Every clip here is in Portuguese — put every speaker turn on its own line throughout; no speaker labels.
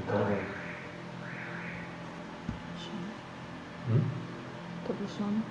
Tá bom.
Tô puxando.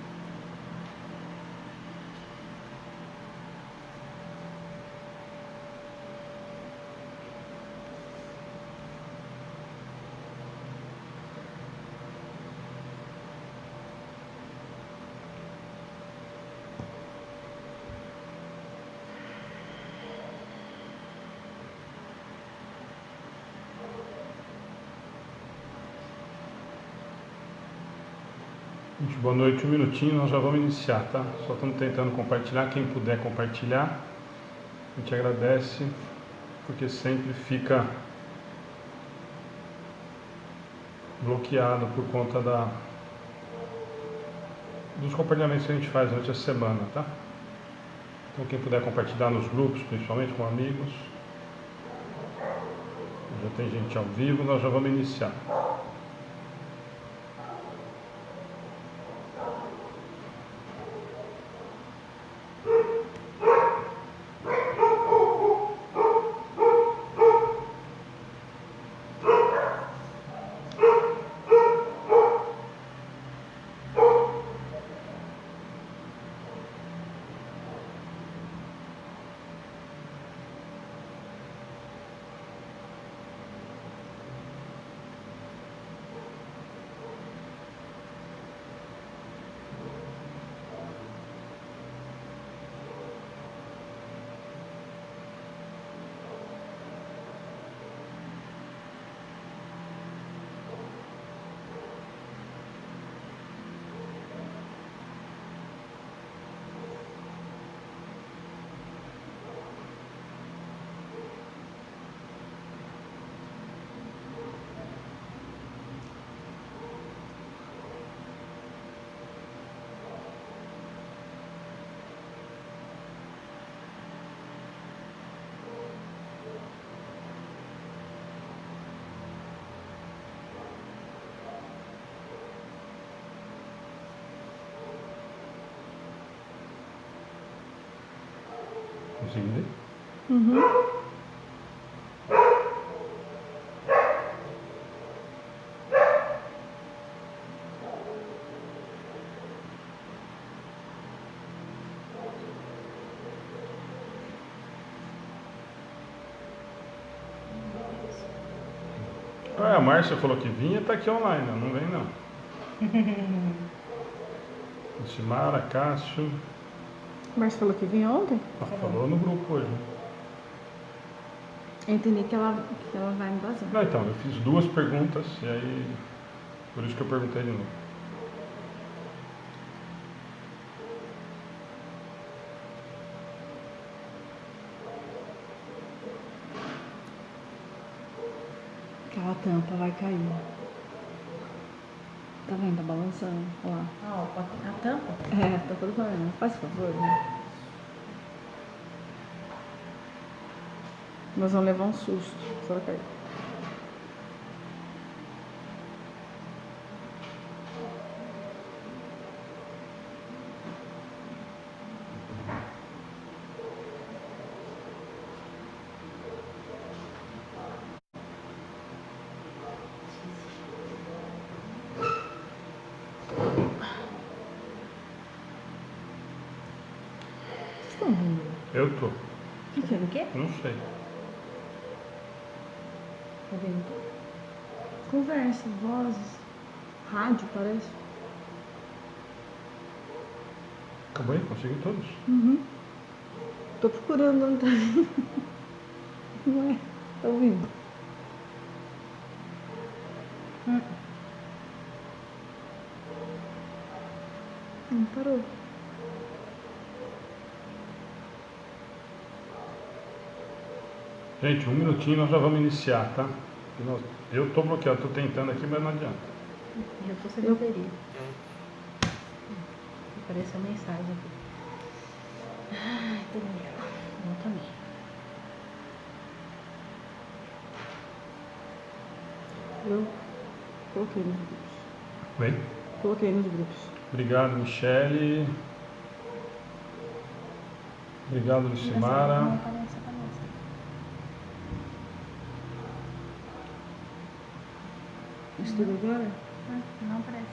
Gente, boa noite, um minutinho, nós já vamos iniciar, tá? Só estamos tentando compartilhar, quem puder compartilhar, a gente agradece, porque sempre fica bloqueado por conta dos compartilhamentos que a gente faz durante a semana, tá? Então quem puder compartilhar nos grupos, principalmente com amigos, já tem gente ao vivo, nós já vamos iniciar. Conseguiu ver?
Uhum.
Ah, a Márcia falou que vinha, tá aqui online, não vem não. Simara, Cássio,
O Márcio falou que vinha ontem?
falou no grupo hoje.
Eu entendi que ela vai me vazar.
Não, então, eu fiz duas perguntas e aí, por isso que eu perguntei de novo.
Aquela tampa vai cair. Tá vendo? Tá balançando. Olha lá.
Ah, ó, a tampa?
É, a tampa do banheiro. Faz favor, né? Nós vamos levar um susto se ela cair. Vocês estão rindo?
Eu tô,
O que é?
O quê?
não sei.
Tá vendo?
Conversa, vozes, rádio, parece.
Acabou aí? Conseguiu todos?
Uhum. Tô procurando, não tá vindo. Não é? Tá ouvindo? Não parou.
Gente, um minutinho nós já vamos iniciar, tá? Eu tô bloqueado, tô tentando aqui, mas não adianta.
Já tô sem bateria. Apareceu mensagem aqui. Ai, Daniela. Eu também.
Eu coloquei nos grupos.
Oi?
Coloquei nos grupos.
Obrigado, Michele. Obrigado,
Não
Lucimara.
aparece, aparece.
estudo agora?
Não parece.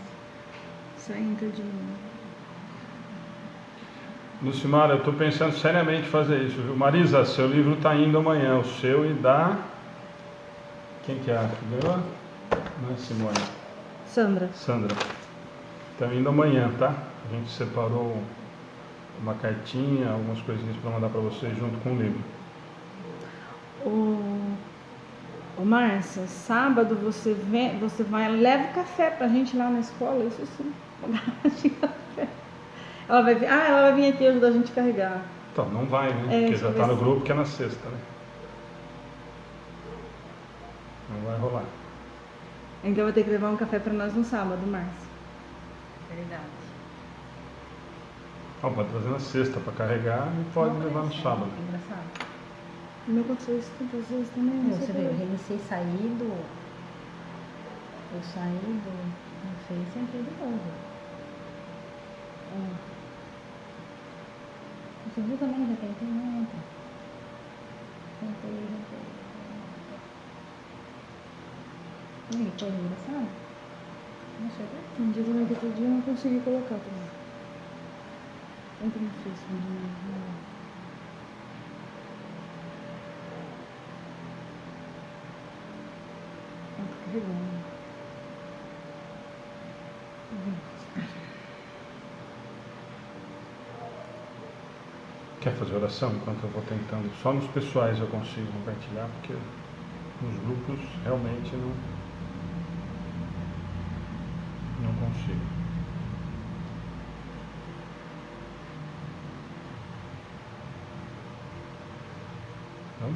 Sai e entra de novo.
Lucimara, eu estou pensando seriamente em fazer isso, viu? Marisa, seu livro está indo amanhã, o seu e da... Quem que é a que ganhou? Não é Simone?
Sandra.
Sandra. Estão indo amanhã, tá? A gente separou uma cartinha, algumas coisinhas para mandar para vocês junto com o livro.
Ô Márcia, sábado você vai, leva o café pra gente lá na escola, isso sim. Uma garrafa de café. Ela vai vir aqui ajudar a gente a carregar.
Então, não vai, né?
É,
Porque já está no
se-
grupo que é na sexta, né? Não vai rolar.
Então vai ter que levar um café pra nós no sábado, Márcia.
Verdade.
Não, pode trazer na sexta para carregar e pode
Não
levar no
parece,
sábado.
né? Engraçado.
Não aconteceu isso tantas vezes também.
Meu, você vê, eu reiniciei saído. Eu saí do Face e entrei de novo. Você viu também, já tentei, não entra. Tentei. Ih, foi engraçado. Não sei por quê.
Um dia também que outro dia eu não consegui colocar também. Entra no Facebook de novo. Tá carregando.
Quer fazer oração enquanto eu vou tentando? Só nos pessoais eu consigo compartilhar, porque nos grupos realmente não consigo. Então,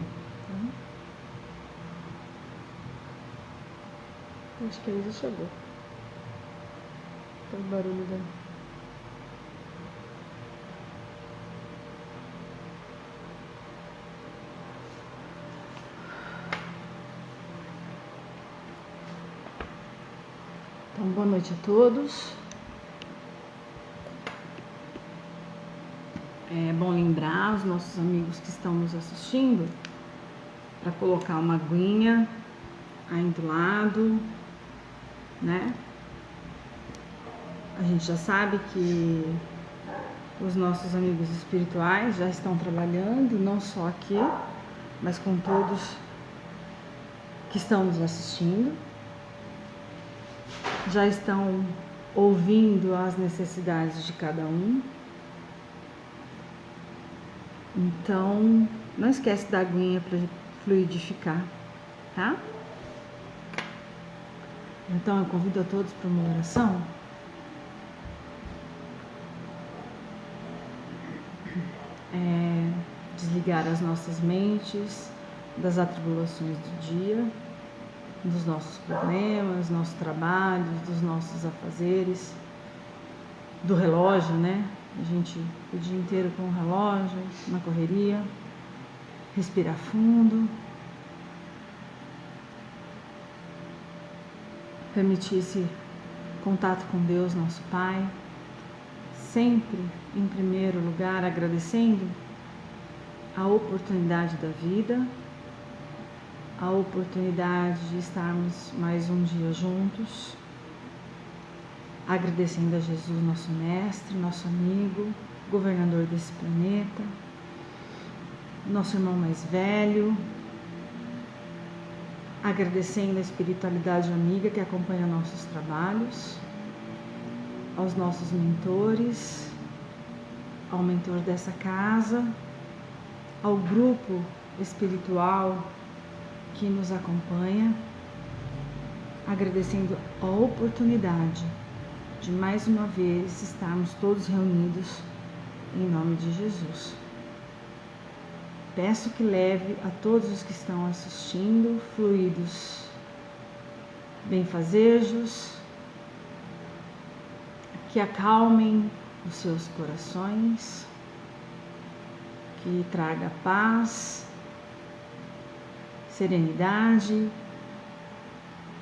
Acho que a Isa chegou. Tá o barulho dela. Então, boa noite a todos. É bom lembrar os nossos amigos que estão nos assistindo para colocar uma aguinha aí do lado, né? A gente já sabe que os nossos amigos espirituais já estão trabalhando, não só aqui, mas com todos que estão nos assistindo. Já estão ouvindo as necessidades de cada um. Então, não esquece da aguinha para fluidificar, tá? Então, eu convido a todos para uma oração. Desligar as nossas mentes das atribulações do dia, dos nossos problemas, nossos trabalhos, dos nossos afazeres, do relógio, né? A gente o dia inteiro com o relógio, na correria. Respirar fundo. Permitir esse contato com Deus, nosso Pai. Sempre, em primeiro lugar, agradecendo a oportunidade da vida, a oportunidade de estarmos mais um dia juntos, agradecendo a Jesus, nosso mestre, nosso amigo, governador desse planeta, nosso irmão mais velho, agradecendo a espiritualidade amiga que acompanha nossos trabalhos, aos nossos mentores, ao mentor dessa casa, ao grupo espiritual que nos acompanha, agradecendo a oportunidade de mais uma vez estarmos todos reunidos em nome de Jesus. Peço que leve a todos os que estão assistindo fluidos benfazejos, que acalmem os seus corações, que traga paz, serenidade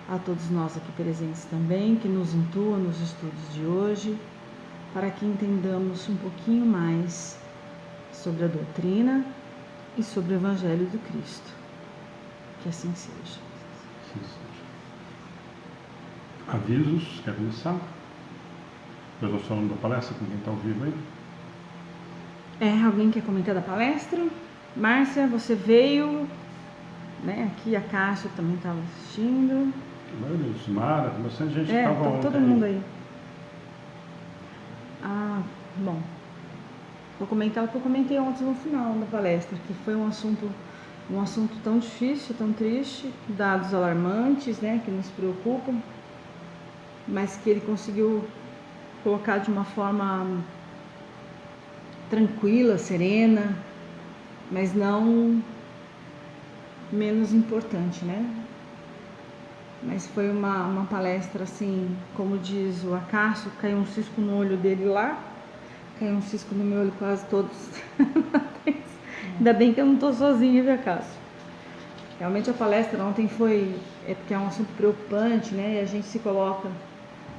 a todos nós aqui presentes também, que nos intua nos estudos de hoje, para que entendamos um pouquinho mais sobre a doutrina e sobre o Evangelho do Cristo. Que assim seja.
Avisos, quer começar? Depois nós falamos da palestra com quem está ao vivo aí.
Alguém quer comentar da palestra? Márcia, você veio, né? Aqui a Cássia também estava assistindo.
Mara, tem bastante gente que estava ontem.
Todo mundo aí. Bom. Vou comentar o que eu comentei ontem no final da palestra, que foi um assunto tão difícil, tão triste, dados alarmantes, né, que nos preocupam, mas que ele conseguiu colocar de uma forma tranquila, serena, mas não menos importante, né? Mas foi uma palestra assim, como diz o Acácio, caiu um cisco no olho dele lá, caiu um cisco no meu olho quase todos. Ainda bem que eu não estou sozinha, viu, Acácio? Realmente a palestra ontem porque é um assunto preocupante, né? E a gente se coloca,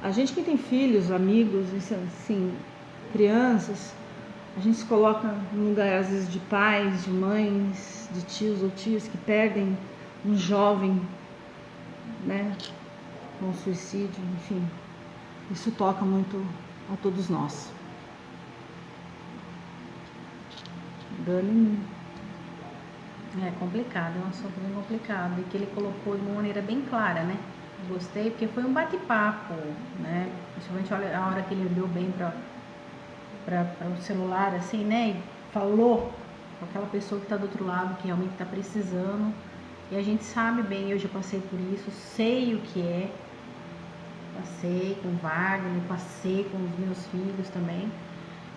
a gente que tem filhos, amigos, assim, crianças, a gente se coloca no lugar às vezes de pais, de mães, de tios ou tias que perdem um jovem, né, com suicídio, enfim, isso toca muito a todos nós. Dani.
É complicado, é um assunto bem complicado e que ele colocou de uma maneira bem clara, né? Gostei porque foi um bate-papo, né? Principalmente a hora que ele olhou bem para o celular, assim, né? E falou com aquela pessoa que está do outro lado, que realmente está precisando. E a gente sabe bem, eu já passei por isso, sei o que é. Passei com o Wagner, passei com os meus filhos também.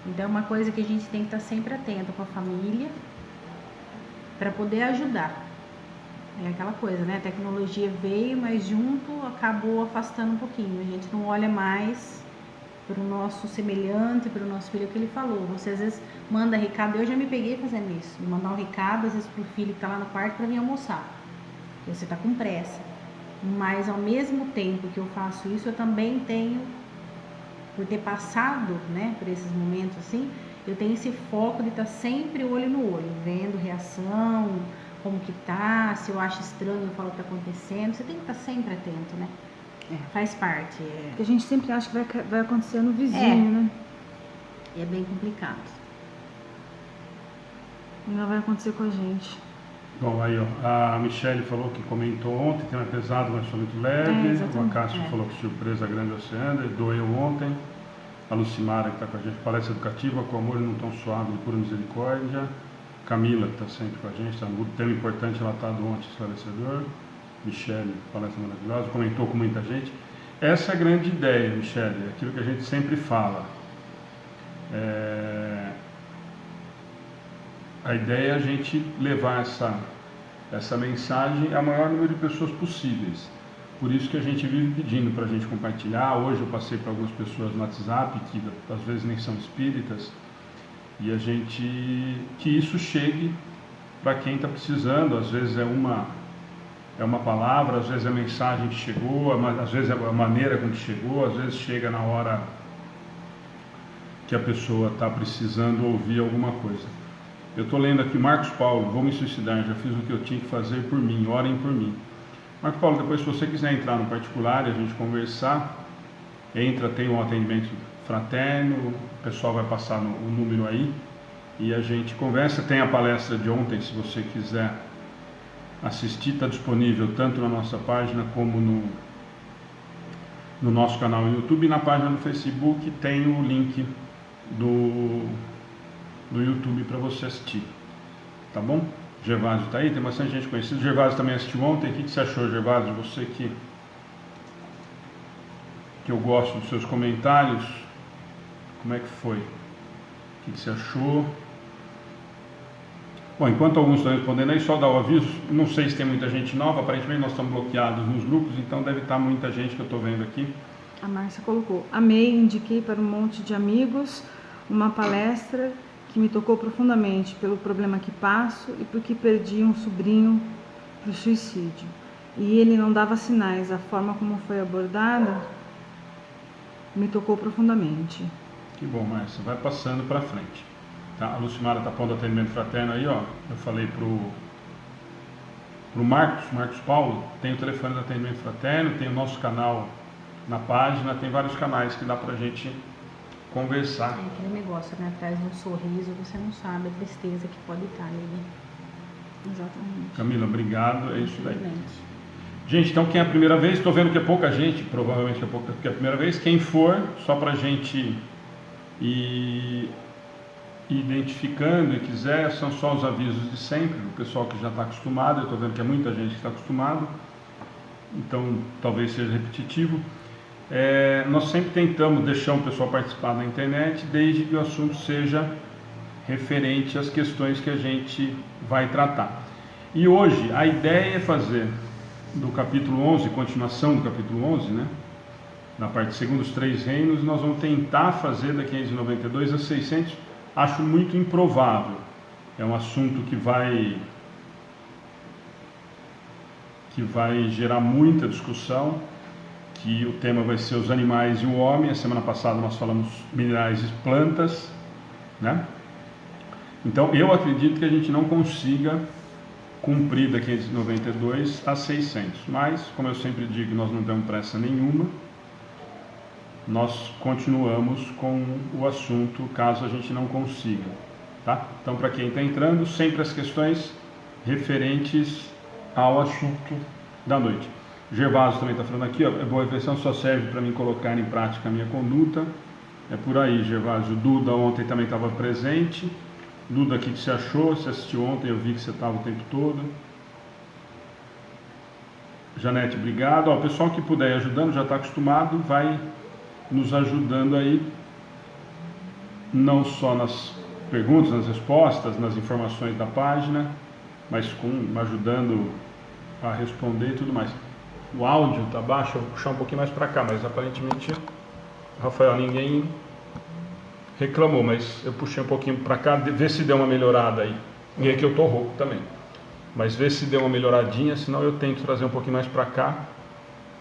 Então é uma coisa que a gente tem que estar sempre atento com a família para poder ajudar. É aquela coisa, né? A tecnologia veio, mas junto acabou afastando um pouquinho. A gente não olha mais para o nosso semelhante, para o nosso filho, que ele falou. Você às vezes manda recado, eu já me peguei fazendo isso, de mandar um recado às vezes pro filho que está lá no quarto para vir almoçar. Porque você está com pressa. Mas ao mesmo tempo que eu faço isso, eu também tenho, por ter passado, né, por esses momentos assim, eu tenho esse foco de estar sempre olho no olho, vendo reação, como que tá, se eu acho estranho, eu falo o que tá acontecendo. Você tem que estar sempre atento, né? Faz parte.
Porque a gente sempre acha que vai acontecer no vizinho, né?
É bem complicado.
Não vai acontecer com a gente.
Bom, aí ó, a Michele falou que comentou ontem, tema pesado, mas foi muito leve. O Acácio falou que surpresa grande oceana, doeu ontem. A Lucimara, que está com a gente, palestra educativa, com amor e não tão suave, de pura misericórdia. Camila, que está sempre com a gente, está no tema importante, relatado ontem, esclarecedor. Michele, palestra maravilhosa, comentou com muita gente. Essa é a grande ideia, Michele, aquilo que a gente sempre fala. A ideia é a gente levar essa mensagem a maior número de pessoas possíveis. Por isso que a gente vive pedindo para a gente compartilhar. Hoje eu passei para algumas pessoas no WhatsApp, que às vezes nem são espíritas, e que isso chegue para quem está precisando. Às vezes é uma palavra, às vezes é a mensagem que chegou, às vezes é a maneira como chegou, às vezes chega na hora que a pessoa está precisando ouvir alguma coisa. Eu estou lendo aqui Marcos Paulo, vou me suicidar, já fiz o que eu tinha que fazer por mim, orem por mim. Marcos Paulo, depois se você quiser entrar no particular e a gente conversar, tem um atendimento fraterno, o pessoal vai passar o número aí e a gente conversa. Tem a palestra de ontem, se você quiser assistir, está disponível tanto na nossa página como no nosso canal no YouTube, e na página no Facebook tem o link do YouTube para você assistir, tá bom? Gervásio está aí, tem bastante gente conhecida. Gervásio também assistiu ontem. O que você achou, Gervásio? Você que eu gosto dos seus comentários, como é que foi? O que você achou? Bom, enquanto alguns estão respondendo aí, só dar o aviso, não sei se tem muita gente nova, aparentemente nós estamos bloqueados nos grupos, então deve estar muita gente que eu estou vendo aqui.
A Márcia colocou, amei, indiquei para um monte de amigos uma palestra que me tocou profundamente pelo problema que passo e porque perdi um sobrinho para o suicídio. E ele não dava sinais, a forma como foi abordada me tocou profundamente.
Que bom, Márcia, vai passando para frente. Tá? A Lucimara está pondo atendimento fraterno aí, ó. Eu falei pro Marcos Paulo, tem o telefone do atendimento fraterno, tem o nosso canal na página, tem vários canais que dá pra gente conversar.
É aquele negócio, né? Atrás de um sorriso, você não sabe a tristeza que pode estar ali. Exatamente.
Camila, obrigado, é isso daí.
Exatamente.
Gente, então quem é a primeira vez, estou vendo que é pouca gente, provavelmente é pouca, que é a primeira vez. Quem for, só pra gente ir identificando e quiser, são só os avisos de sempre, o pessoal que já está acostumado. Eu estou vendo que é muita gente que está acostumado, então talvez seja repetitivo. Nós sempre tentamos deixar o pessoal participar na internet, desde que o assunto seja referente às questões que a gente vai tratar. E hoje a ideia é fazer do capítulo 11, continuação do capítulo 11, né? Na parte segunda, os 3 reinos, nós vamos tentar fazer da 592 a 600. Acho muito improvável. É um assunto que vai gerar muita discussão, que o tema vai ser os animais e o homem. A semana passada nós falamos minerais e plantas, né? Então eu acredito que a gente não consiga cumprir da 592 a 600, mas como eu sempre digo, nós não temos pressa nenhuma, nós continuamos com o assunto caso a gente não consiga, tá? Então, para quem está entrando, sempre as questões referentes ao assunto da noite. Gervásio também está falando aqui, ó, a boa refeição só serve para mim colocar em prática a minha conduta. É por aí, Gervásio. Duda ontem também estava presente. Duda, o que você achou? Você assistiu ontem, eu vi que você estava o tempo todo. Janete, obrigado. Ó, o pessoal que puder ir ajudando, já está acostumado, vai nos ajudando aí, não só nas perguntas, nas respostas, nas informações da página, mas ajudando a responder e tudo mais. O áudio está baixo, eu vou puxar um pouquinho mais para cá, mas aparentemente, Rafael, ninguém reclamou, mas eu puxei um pouquinho para cá, vê se deu uma melhorada aí. E aqui eu tô rouco também, mas vê se deu uma melhoradinha, senão eu tento trazer um pouquinho mais para cá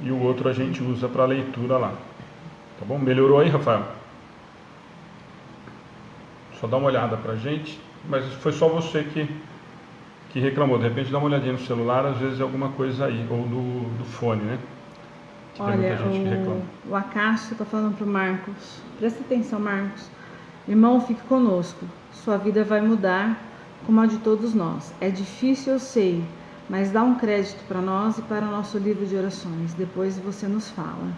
e o outro a gente usa para leitura lá. Tá bom? Melhorou aí, Rafael? Só dá uma olhada pra gente, mas foi só você que reclamou. De repente dá uma olhadinha no celular, às vezes é alguma coisa aí, ou do fone, né? Que
olha,
tem muita gente que reclama.
O Acácio está falando para o Marcos, presta atenção, Marcos. Irmão, fique conosco, sua vida vai mudar como a de todos nós. É difícil, eu sei, mas dá um crédito para nós e para o nosso livro de orações, depois você nos fala.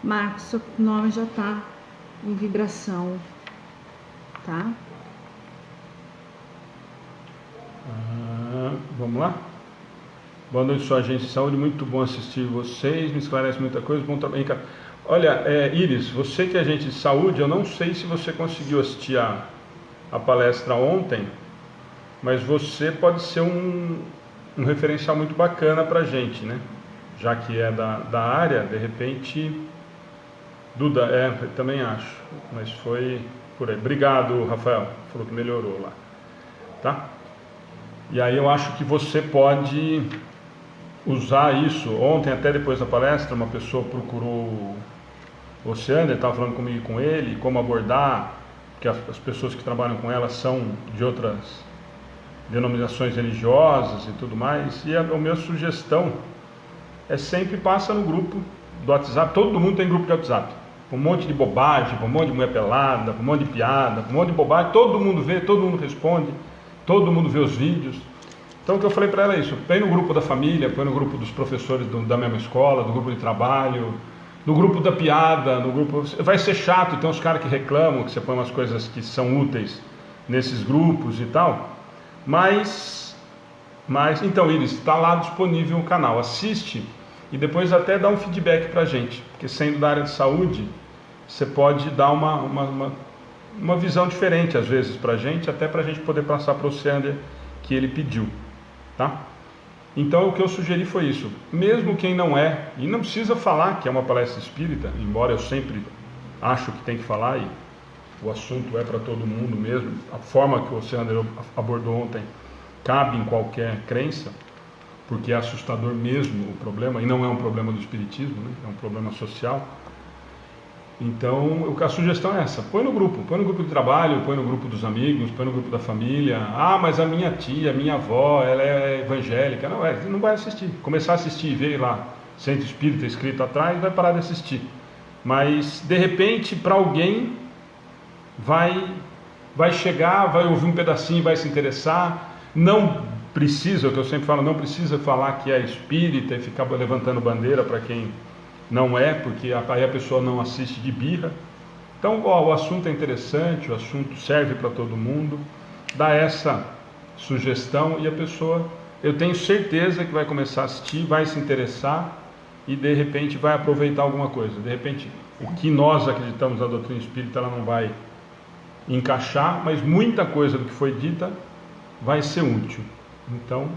Marcos, seu nome já está em vibração, tá?
Vamos lá? Boa noite, sou agente de saúde, muito bom assistir vocês, me esclarece muita coisa, bom trabalho. Olha, Iris, você que é agente de saúde, eu não sei se você conseguiu assistir a palestra ontem, mas você pode ser um referencial muito bacana para a gente, né? Já que é da área, de repente... Duda, também acho, mas foi por aí. Obrigado, Rafael, falou que melhorou lá, tá? E aí eu acho que você pode usar isso. Ontem, até depois da palestra, uma pessoa procurou o Oceano, estava falando comigo e com ele, como abordar, porque as pessoas que trabalham com ela são de outras denominações religiosas e tudo mais, e a minha sugestão é sempre passa no grupo do WhatsApp. Todo mundo tem grupo de WhatsApp, um monte de bobagem, um monte de mulher pelada, um monte de piada, um monte de bobagem, todo mundo vê, todo mundo responde, todo mundo vê os vídeos. Então o que eu falei para ela é isso: põe no grupo da família, põe no grupo dos professores da mesma escola, do grupo de trabalho, no grupo da piada, no grupo... Vai ser chato, tem uns caras que reclamam que você põe umas coisas que são úteis nesses grupos e tal, mas então, Iris, está lá disponível o canal, assiste e depois até dá um feedback pra gente, porque sendo da área de saúde, você pode dar uma visão diferente às vezes pra gente, até pra gente poder passar para o Sander que ele pediu, tá? Então o que eu sugeri foi isso, mesmo quem não é, e não precisa falar que é uma palestra espírita, embora eu sempre acho que tem que falar, e o assunto é para todo mundo mesmo, a forma que o Sander abordou ontem cabe em qualquer crença, porque é assustador mesmo o problema, e não é um problema do espiritismo, né? É um problema social. Então a sugestão é essa: põe no grupo de trabalho, põe no grupo dos amigos, põe no grupo da família. Ah, mas a minha tia, a minha avó, ela é evangélica. Não vai assistir, começar a assistir e ver lá Centro Espírita escrito atrás, vai parar de assistir. Mas, de repente, para alguém, vai chegar, vai ouvir um pedacinho, vai se interessar. Não precisa, o que eu sempre falo, não precisa falar que é espírita e ficar levantando bandeira para quem não é, porque aí a pessoa não assiste de birra. Então, o assunto é interessante, o assunto serve para todo mundo, dá essa sugestão e a pessoa, eu tenho certeza que vai começar a assistir, vai se interessar e de repente vai aproveitar alguma coisa. De repente, o que nós acreditamos na doutrina espírita, ela não vai encaixar, mas muita coisa do que foi dita vai ser útil. Então,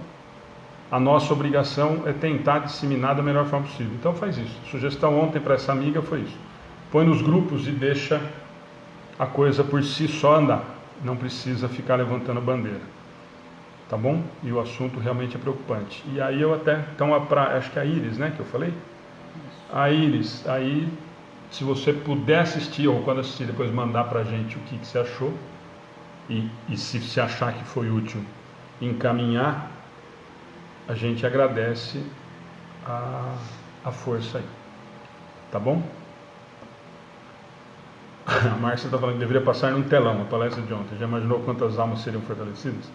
a nossa obrigação é tentar disseminar da melhor forma possível. Então faz isso. A sugestão ontem para essa amiga foi isso. Põe nos grupos e deixa a coisa por si só andar. Não precisa ficar levantando bandeira. Tá bom? E o assunto realmente é preocupante. E aí eu até, então acho que é a Iris, né, que eu falei? A Iris, aí se você puder assistir, ou quando assistir, depois mandar pra gente o que você achou. E se achar que foi útil, encaminhar, a gente agradece a força aí. Tá bom? A Márcia está falando que deveria passar num telão a palestra de ontem. Já imaginou quantas almas seriam fortalecidas?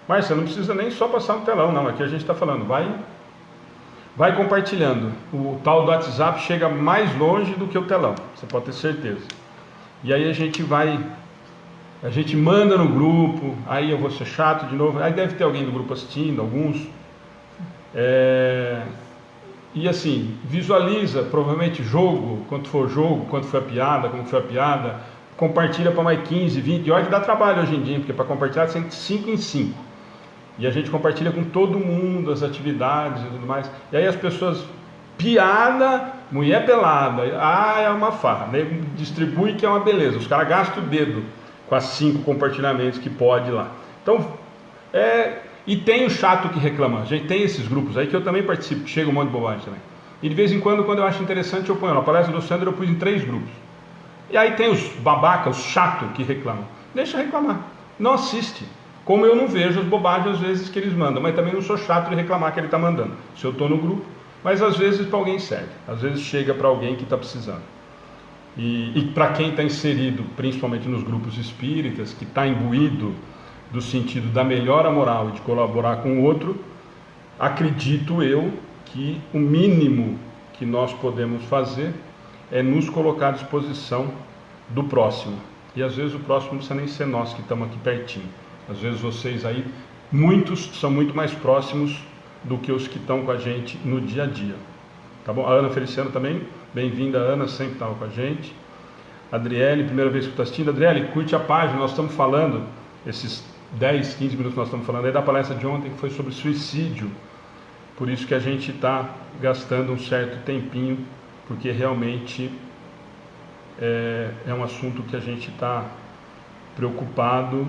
Márcia, não precisa nem só passar no telão, não. Aqui a gente está falando, vai compartilhando. O tal do WhatsApp chega mais longe do que o telão, você pode ter certeza. E aí a gente manda no grupo, aí eu vou ser chato de novo, aí deve ter alguém do grupo assistindo, alguns. E assim, visualiza, provavelmente quanto foi a piada, como foi a piada, compartilha para mais 15, 20, e olha que dá trabalho hoje em dia, porque para compartilhar tem 5 em 5. E a gente compartilha com todo mundo as atividades e tudo mais. E aí as pessoas, piada, mulher pelada, é uma farra, né? Distribui que é uma beleza, os caras gastam o dedo com as 5 compartilhamentos que pode lá. Então, e tem o chato que reclama. A gente tem esses grupos aí que eu também participo, que chega um monte de bobagem também. E de vez em quando eu acho interessante, eu ponho. Na palestra do Sandro eu pus em 3 grupos. E aí tem os babacas, os chatos que reclamam. Deixa reclamar. Não assiste. Como eu não vejo as bobagens às vezes que eles mandam, mas também não sou chato de reclamar que ele está mandando. Se eu estou no grupo, mas às vezes para alguém serve. Às vezes chega para alguém que está precisando. E para quem está inserido, principalmente nos grupos espíritas, que está imbuído do sentido da melhora moral e de colaborar com o outro, acredito eu que o mínimo que nós podemos fazer é nos colocar à disposição do próximo. E às vezes o próximo não precisa nem ser nós que estamos aqui pertinho. Às vezes vocês aí, muitos são muito mais próximos do que os que estão com a gente no dia a dia. Tá bom? A Ana Feliciano também, bem-vinda, Ana, sempre estava com a gente. Adriele, primeira vez que está assistindo. Adriele, curte a página, nós estamos falando, esses 10, 15 minutos que nós estamos falando aí da palestra de ontem, que foi sobre suicídio. Por isso que a gente está gastando um certo tempinho, porque realmente é um assunto que a gente está preocupado.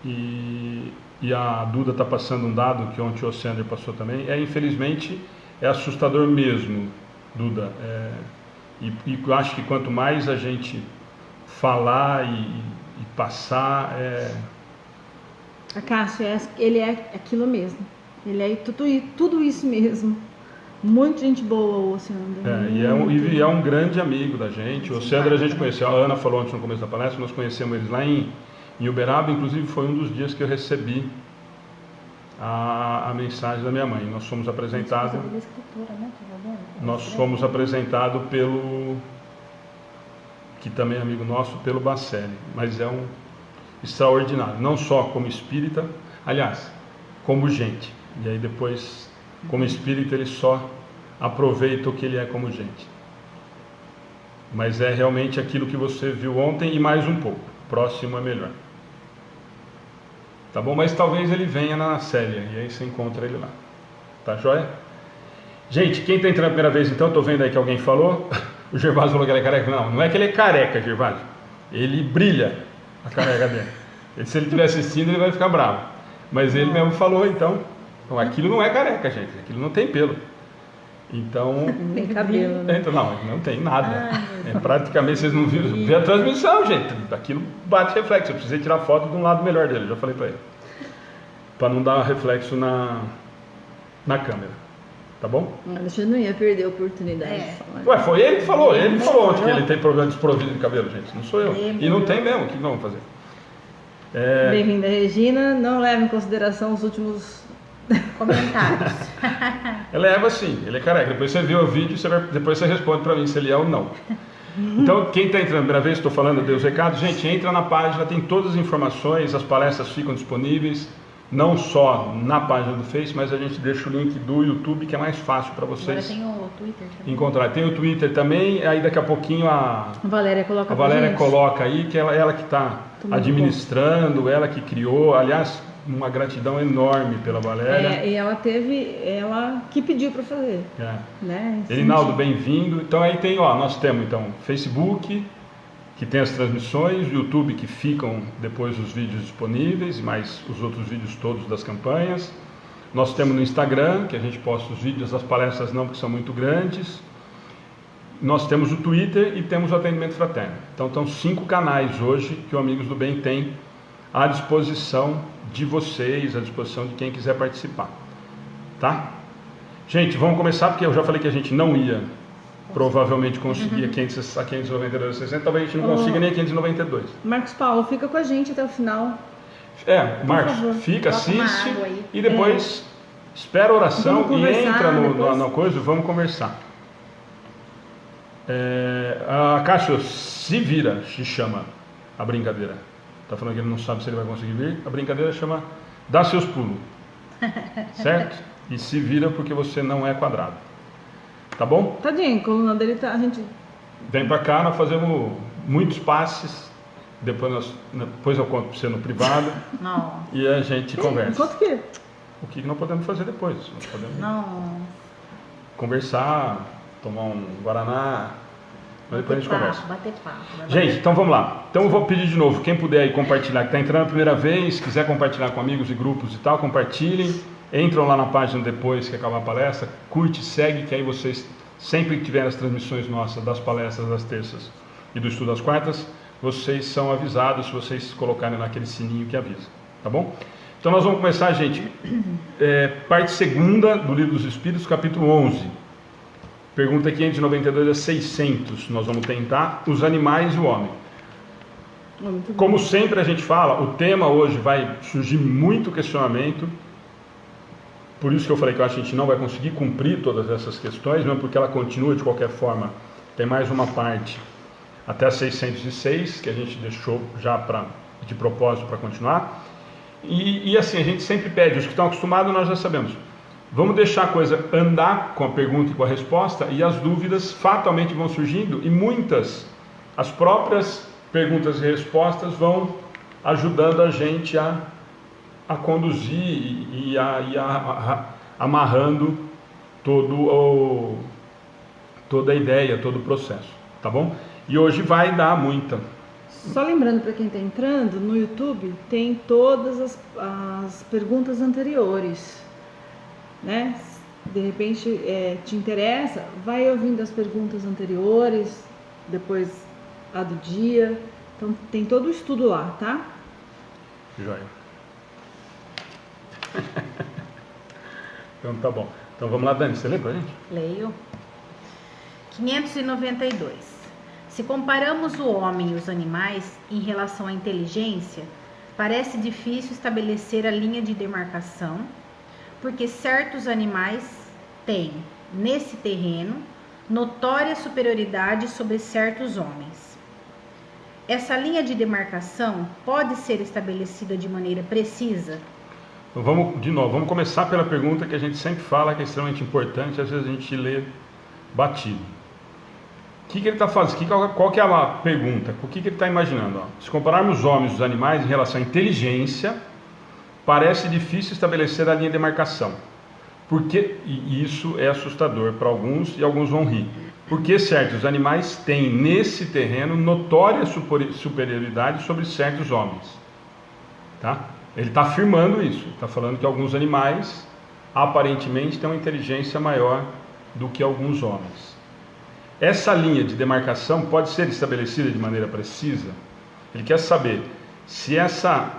E a Duda está passando um dado que ontem o Sandro passou também. Infelizmente, é assustador mesmo, Duda. E eu acho que quanto mais a gente falar e passar...
A Cássio, ele é aquilo mesmo. Ele é tudo isso mesmo. Muita gente boa, o Sandro.
E é um grande amigo da gente. O Sandro a gente conheceu. A Ana falou ontem no começo da palestra, nós conhecemos eles lá em Uberaba. Inclusive foi um dos dias que eu recebi a mensagem da minha mãe. Nós fomos apresentados. Pelo, que também é amigo nosso, pelo Bacelli. Mas é um extraordinário, não só como espírita, aliás, como gente. E aí depois, como espírita, ele só aproveita o que ele é como gente. Mas é realmente aquilo que você viu ontem e mais um pouco. Próximo é melhor. Tá bom? Mas talvez ele venha na Célia e aí você encontra ele lá. Tá joia? Gente, quem está entrando a primeira vez então, estou vendo aí que alguém falou. O Gervásio falou que ele é careca. Não é que ele é careca, Gervásio. Ele brilha a careca dele. Se ele estiver assistindo, ele vai ficar bravo. Mas ele mesmo falou, então aquilo não é careca, gente. Aquilo não tem pelo. Então...
Tem cabelo, né?
Então, não tem nada. Praticamente, vocês não viram. Vê a transmissão, gente. Aquilo bate reflexo. Eu precisei tirar foto de um lado melhor dele. Já falei para ele. Para não dar reflexo na câmera. tá bom?
Alexandre não ia perder a oportunidade de falar.
Ué, foi ele que falou. Ele falou ontem que ele tem problema desprovido de cabelo, gente. Não sou eu. E não tem mesmo. O que vamos fazer?
Bem-vinda, Regina. Não leva em consideração os últimos
comentários.
Ele leva sim, ele é careca. Depois você vê o vídeo, depois você responde pra mim se ele é ou não. Então, quem está entrando a primeira vez, estou falando, dei os recados. Gente, entra na página, tem todas as informações, as palestras ficam disponíveis, não só na página do Face, mas a gente deixa o link do YouTube, que é mais fácil para vocês.
Agora tem o Twitter também.
Encontrar. Tem o Twitter também, aí daqui a pouquinho a
Valéria coloca
coloca aí, que ela que está administrando, ela que criou. Aliás, uma gratidão enorme pela Valéria.
E ela que pediu para fazer. Né?
Erinaldo, bem-vindo. Então aí tem, nós temos então Facebook, que tem as transmissões, YouTube que ficam depois os vídeos disponíveis, mais os outros vídeos todos das campanhas. Nós temos no Instagram, que a gente posta os vídeos das palestras não, porque são muito grandes. Nós temos o Twitter e temos o atendimento fraterno. Então estão 5 canais hoje que o Amigos do Bem tem à disposição de vocês, à disposição de quem quiser participar, tá? Gente, vamos começar, porque eu já falei que a gente não ia provavelmente conseguir a 592,60, talvez a gente não consiga nem a 592.
Marcos Paulo, fica com a gente até o final.
Marcos, fica, assiste e depois espera a oração e entra no coisa, vamos conversar. A Cássio se vira, se chama a brincadeira. Está falando que ele não sabe se ele vai conseguir vir. A brincadeira chama dá seus pulos. Certo? E se vira porque você não é quadrado. Tá bom?
Tadinho, a coluna dele a gente...
Vem pra cá, nós fazemos muitos passes. Depois eu conto pra você no privado.
Não.
E a gente conversa.
Conta o quê?
O que nós podemos fazer depois? Nós podemos conversar, tomar um guaraná. Mas depois a gente conversa.
Bater papo.
Gente, então vamos lá. Então eu vou pedir de novo, quem puder aí compartilhar, que está entrando a primeira vez, quiser compartilhar com amigos e grupos e tal, compartilhem. Entram lá na página depois que acabar a palestra, curte, segue, que aí vocês, sempre que tiverem as transmissões nossas das palestras das terças e do estudo das quartas, vocês são avisados se vocês colocarem naquele sininho que avisa, tá bom? Então nós vamos começar, gente, parte segunda do Livro dos Espíritos, capítulo 11. Pergunta 592 a 600, nós vamos tentar os animais e o homem. Como sempre a gente fala, o tema hoje vai surgir muito questionamento, por isso que eu falei que eu acho que a gente não vai conseguir cumprir todas essas questões, não porque ela continua de qualquer forma, tem mais uma parte até 606, que a gente deixou já de propósito para continuar, e assim, a gente sempre pede, os que estão acostumados nós já sabemos, vamos deixar a coisa andar com a pergunta e com a resposta, e as dúvidas fatalmente vão surgindo, e muitas, as próprias perguntas e respostas vão ajudando a gente a conduzir e amarrando toda a ideia, todo o processo, tá bom? E hoje vai dar muita.
Só lembrando para quem está entrando, no YouTube tem todas as perguntas anteriores, né? De repente te interessa, vai ouvindo as perguntas anteriores, depois a do dia, então tem todo o estudo lá, tá?
Joia. Então tá bom. Então vamos lá, Dani, você lê pra gente?
Leio. 592. Se comparamos o homem e os animais em relação à inteligência, parece difícil estabelecer a linha de demarcação, porque certos animais têm, nesse terreno, notória superioridade sobre certos homens. Essa linha de demarcação pode ser estabelecida de maneira precisa?
Então vamos começar pela pergunta que a gente sempre fala, que é extremamente importante, às vezes a gente lê batido. O que ele está fazendo? Qual que é a pergunta? O que ele está imaginando? Se compararmos os homens e os animais em relação à inteligência, parece difícil estabelecer a linha de demarcação. E isso é assustador para alguns e alguns vão rir. Porque certos animais têm nesse terreno notória superioridade sobre certos homens. Tá? Ele está afirmando isso, está falando que alguns animais aparentemente têm uma inteligência maior do que alguns homens. Essa linha de demarcação pode ser estabelecida de maneira precisa? Ele quer saber se essa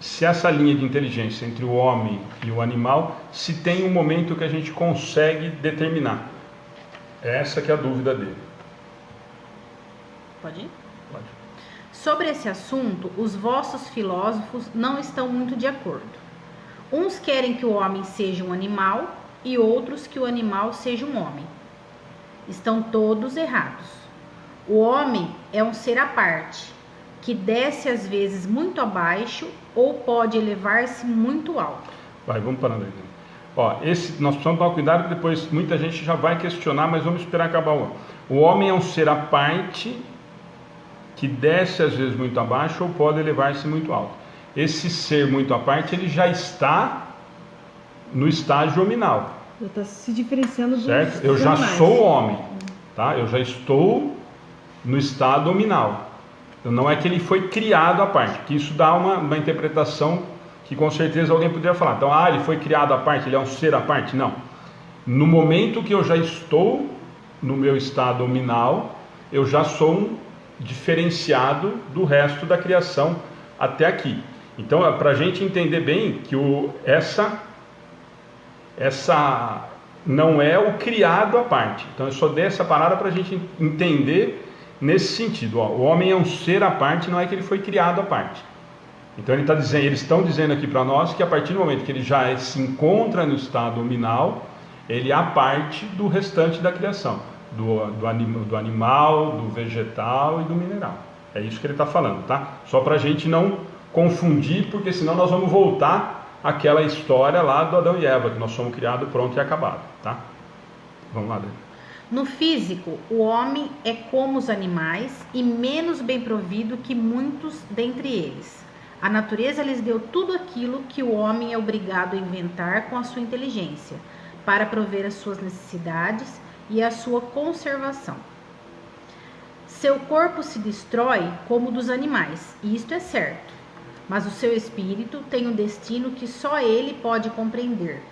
se essa linha de inteligência entre o homem e o animal, se tem um momento que a gente consegue determinar. Essa que é a dúvida dele.
Pode ir?
Pode.
Sobre esse assunto, os vossos filósofos não estão muito de acordo. Uns querem que o homem seja um animal e outros que o animal seja um homem. Estão todos errados. O homem é um ser à parte, que desce às vezes muito abaixo ou pode elevar-se muito alto.
Vai, vamos parando aí. Ó, nós precisamos tomar cuidado, que depois muita gente já vai questionar, mas vamos esperar acabar o homem. O homem é um ser à parte, que desce às vezes muito abaixo ou pode elevar-se muito alto. Esse ser muito à parte, ele já está no estágio hominal.
Já está se diferenciando dos
certo? Eu já
animais.
sou homem, tá? Eu já estou no estado hominal. Então, não é que ele foi criado à parte, que isso dá uma interpretação que com certeza alguém poderia falar. Então, ele foi criado à parte, ele é um ser à parte? Não. No momento que eu já estou no meu estado hominal, eu já sou um diferenciado do resto da criação até aqui. Então, para a gente entender bem que essa não é o criado à parte. Então, eu só dei essa parada para a gente entender nesse sentido. Ó, o homem é um ser à parte, não é que ele foi criado à parte. Então, eles estão dizendo aqui para nós que a partir do momento que ele já se encontra no estado hominal, ele é a parte do restante da criação, do animal, do vegetal e do mineral. É isso que ele está falando, tá? Só para a gente não confundir, porque senão nós vamos voltar àquela história lá do Adão e Eva, que nós somos criados, pronto e acabado, tá? Vamos lá, Dani.
No físico, o homem é como os animais e menos bem provido que muitos dentre eles. A natureza lhes deu tudo aquilo que o homem é obrigado a inventar com a sua inteligência, para prover as suas necessidades e a sua conservação. Seu corpo se destrói como o dos animais, e isto é certo, mas o seu espírito tem um destino que só ele pode compreender,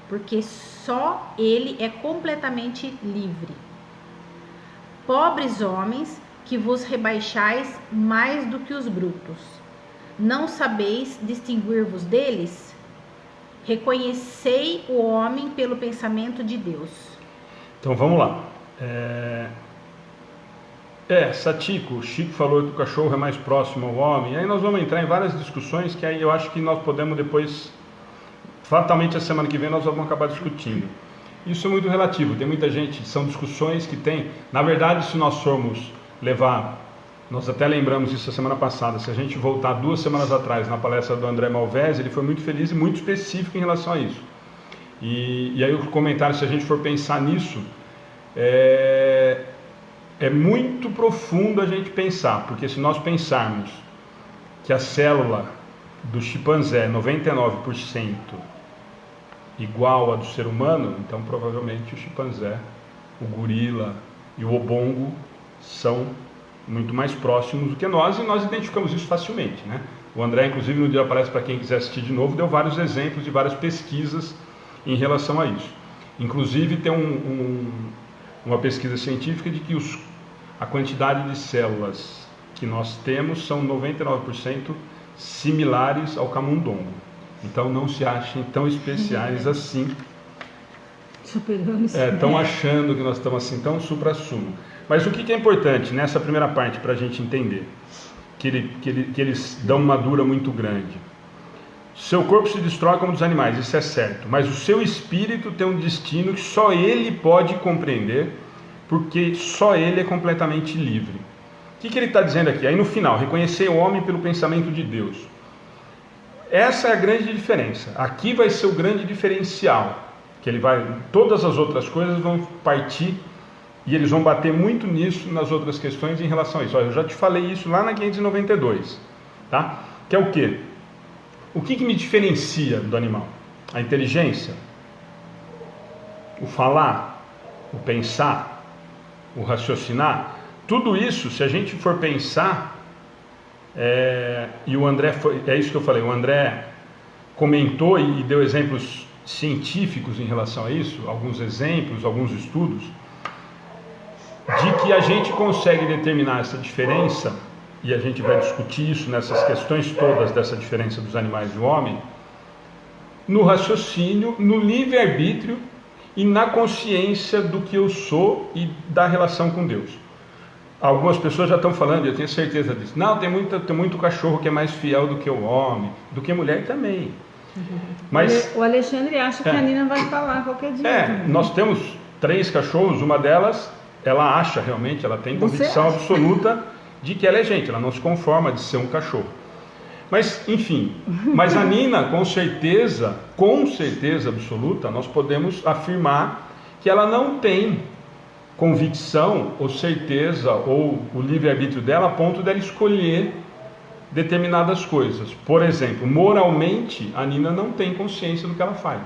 porque só ele é completamente livre. Pobres homens, que vos rebaixais mais do que os brutos, não sabeis distinguir-vos deles? Reconhecei o homem pelo pensamento de Deus.
Então vamos lá. Satico, o Chico falou que o cachorro é mais próximo ao homem. Aí nós vamos entrar em várias discussões que aí eu acho que nós podemos depois, fatalmente a semana que vem nós vamos acabar discutindo. Isso é muito relativo, tem muita gente, são discussões que tem. Na verdade, se nós formos levar, nós até lembramos isso a semana passada, se a gente voltar 2 semanas atrás na palestra do André Malvese, ele foi muito feliz e muito específico em relação a isso. E aí o comentário, se a gente for pensar nisso, é muito profundo a gente pensar, porque se nós pensarmos que a célula do chimpanzé é 99% igual à do ser humano, então provavelmente o chimpanzé, o gorila e o obongo são muito mais próximos do que nós, e nós identificamos isso facilmente, né? O André, inclusive, no dia da palestra, para quem quiser assistir de novo, deu vários exemplos de várias pesquisas em relação a isso. Inclusive tem uma pesquisa científica de que a quantidade de células que nós temos são 99% similares ao camundongo. Então não se achem tão especiais assim. Estão achando que nós estamos assim tão supra-sumo. Mas o que é importante nessa primeira parte para a gente entender? Que eles dão uma dura muito grande. Seu corpo se destrói como dos animais, isso é certo. Mas o seu espírito tem um destino que só ele pode compreender, porque só ele é completamente livre. O que ele está dizendo aqui? Aí no final, reconhecer o homem pelo pensamento de Deus. Essa é a grande diferença. Aqui vai ser o grande diferencial. Todas as outras coisas vão partir e eles vão bater muito nisso nas outras questões em relação a isso. Olha, eu já te falei isso lá na 592, tá? Que é o quê? O que me diferencia do animal? A inteligência, o falar, o pensar, o raciocinar. Tudo isso, se a gente for pensar, e o André, é isso que eu falei, o André comentou e deu exemplos científicos em relação a isso, alguns exemplos, alguns estudos, de que a gente consegue determinar essa diferença e a gente vai discutir isso nessas questões todas dessa diferença dos animais e do homem, no raciocínio, no livre-arbítrio e na consciência do que eu sou e da relação com Deus. Algumas pessoas já estão falando, eu tenho certeza disso. Não, tem muito cachorro que é mais fiel do que o homem, do que a mulher também. Mas
o Alexandre acha que a Nina vai falar qualquer dia.
Nós temos 3 cachorros, uma delas, ela acha realmente, ela tem convicção absoluta de que ela é gente, ela não se conforma de ser um cachorro. Mas, enfim, mas a Nina, com certeza absoluta, nós podemos afirmar que ela não tem convicção ou certeza ou o livre-arbítrio dela a ponto dela escolher determinadas coisas. Por exemplo, moralmente, a Nina não tem consciência do que ela faz.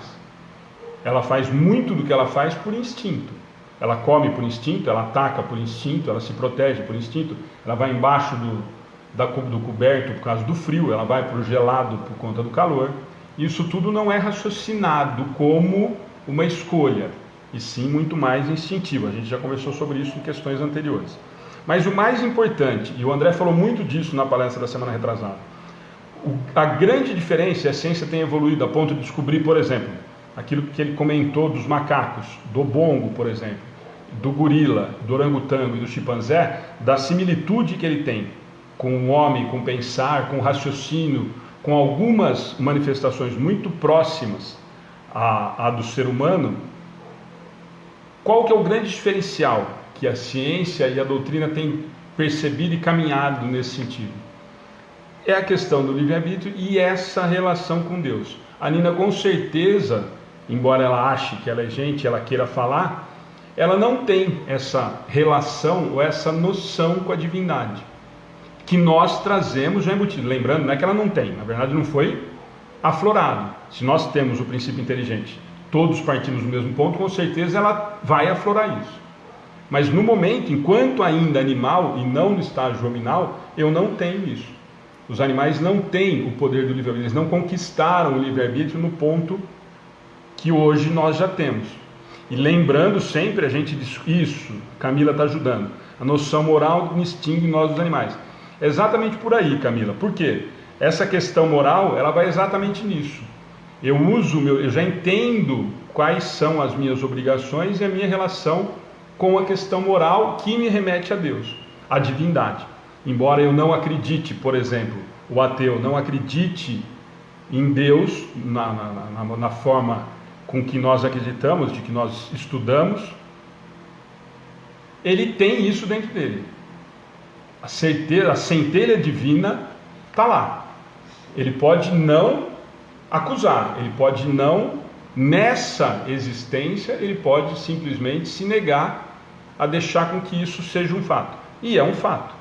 Ela faz muito do que ela faz por instinto. Ela come por instinto, ela ataca por instinto, ela se protege por instinto, ela vai embaixo do coberto por causa do frio, ela vai para o gelado por conta do calor. Isso tudo não é raciocinado como uma escolha, e sim muito mais instintivo. A gente já conversou sobre isso em questões anteriores. Mas o mais importante, e o André falou muito disso na palestra da semana retrasada, a grande diferença, a ciência tem evoluído a ponto de descobrir, por exemplo, aquilo que ele comentou dos macacos, do bongo, por exemplo, do gorila, do orangotango e do chimpanzé, da similitude que ele tem com o homem, com o pensar, com o raciocínio, com algumas manifestações muito próximas à do ser humano. Qual que é o grande diferencial que a ciência e a doutrina têm percebido e caminhado nesse sentido? É a questão do livre-arbítrio e essa relação com Deus. A Nina, com certeza, embora ela ache que ela é gente, ela queira falar, ela não tem essa relação ou essa noção com a divindade que nós trazemos já embutido. Lembrando, não é que ela não tem, na verdade não foi aflorado. Se nós temos o princípio inteligente, todos partimos do mesmo ponto, com certeza ela vai aflorar isso. Mas no momento, enquanto ainda animal e não no estágio hominal, eu não tenho isso. Os animais não têm o poder do livre-arbítrio, eles não conquistaram o livre-arbítrio no ponto que hoje nós já temos. E lembrando sempre, a gente diz isso, Camila está ajudando, a noção moral distingue nós dos animais. É exatamente por aí, Camila. Por quê? Essa questão moral, ela vai exatamente nisso. Eu já entendo quais são as minhas obrigações e a minha relação com a questão moral que me remete a Deus, a divindade. Embora eu não acredite, por exemplo, o ateu não acredite em Deus na forma com que nós acreditamos, de que nós estudamos, ele tem isso dentro dele. A centelha divina está lá. Ele pode não acusar, ele pode não, nessa existência, ele pode simplesmente se negar a deixar com que isso seja um fato. E é um fato.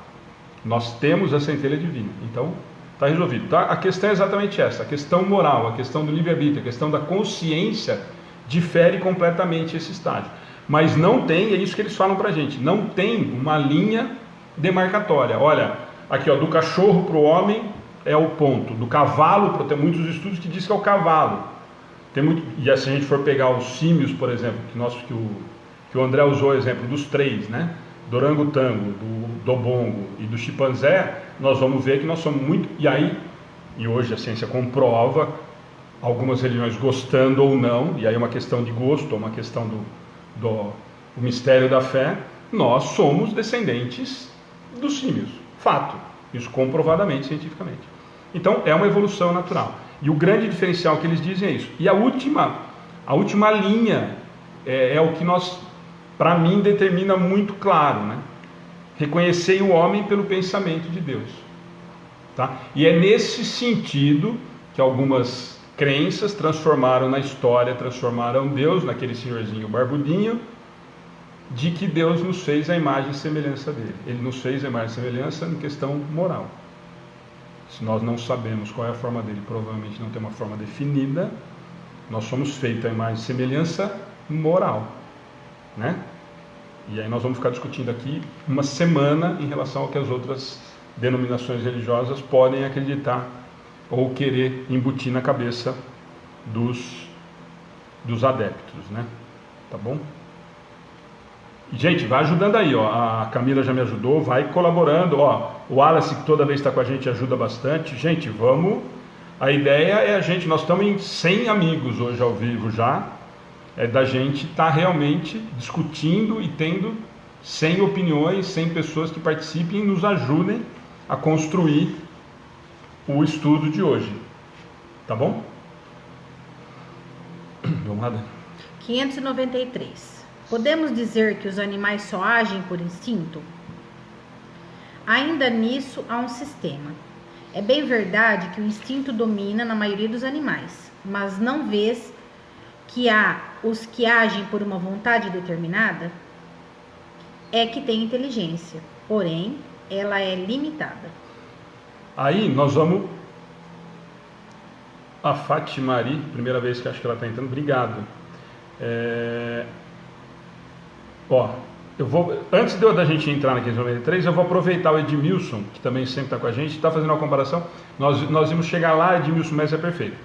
Nós temos a centelha divina. Então, está resolvido. Tá? A questão é exatamente essa. A questão moral, a questão do livre-arbítrio, a questão da consciência difere completamente esse estágio. Mas não tem, é isso que eles falam para a gente, não tem uma linha demarcatória. Olha, aqui ó, do cachorro para o homem é o ponto, do cavalo, tem muitos estudos que dizem que é o cavalo. E se a gente for pegar os símios, por exemplo, que o André usou o exemplo dos 3, né? Do orangotango, do bongo e do chimpanzé, nós vamos ver que nós somos muito, e hoje a ciência comprova, algumas religiões gostando ou não, e aí é uma questão de gosto, é uma questão do mistério da fé, nós somos descendentes dos símios, fato, isso comprovadamente cientificamente. Então é uma evolução natural, e o grande diferencial que eles dizem é isso. E a última linha é o que nós, para mim, determina muito claro, né? Reconhecei o homem pelo pensamento de Deus, tá? E é nesse sentido que algumas crenças transformaram na história, transformaram Deus naquele senhorzinho barbudinho, de que Deus nos fez a imagem e semelhança dele. Ele nos fez a imagem e semelhança em questão moral. Se nós não sabemos qual é a forma dele, provavelmente não tem uma forma definida, nós somos feitos a imagem e semelhança moral, né? E aí nós vamos ficar discutindo aqui uma semana em relação ao que as outras denominações religiosas podem acreditar ou querer embutir na cabeça dos adeptos, né? Tá bom? Gente, vai ajudando aí, ó. A Camila já me ajudou, vai colaborando, ó. O Wallace, que toda vez está com a gente, ajuda bastante. Gente, vamos. A ideia é nós estamos em 100 amigos hoje ao vivo já. É da gente estar realmente discutindo e tendo 100 opiniões, 100 pessoas que participem e nos ajudem a construir o estudo de hoje. Tá bom? Vamos lá, Dani.
593. Podemos dizer que os animais só agem por instinto? Ainda nisso há um sistema. É bem verdade que o instinto domina na maioria dos animais, mas não vês que há os que agem por uma vontade determinada? É que tem inteligência, porém ela é limitada.
Aí nós vamos... A Fatimari, primeira vez que acho que ela está entrando, obrigado. Ó, eu vou, antes da gente entrar na 593, eu vou aproveitar o Edmilson, que também sempre está com a gente, está fazendo uma comparação. Nós vamos chegar lá, Edmilson, mas é perfeito.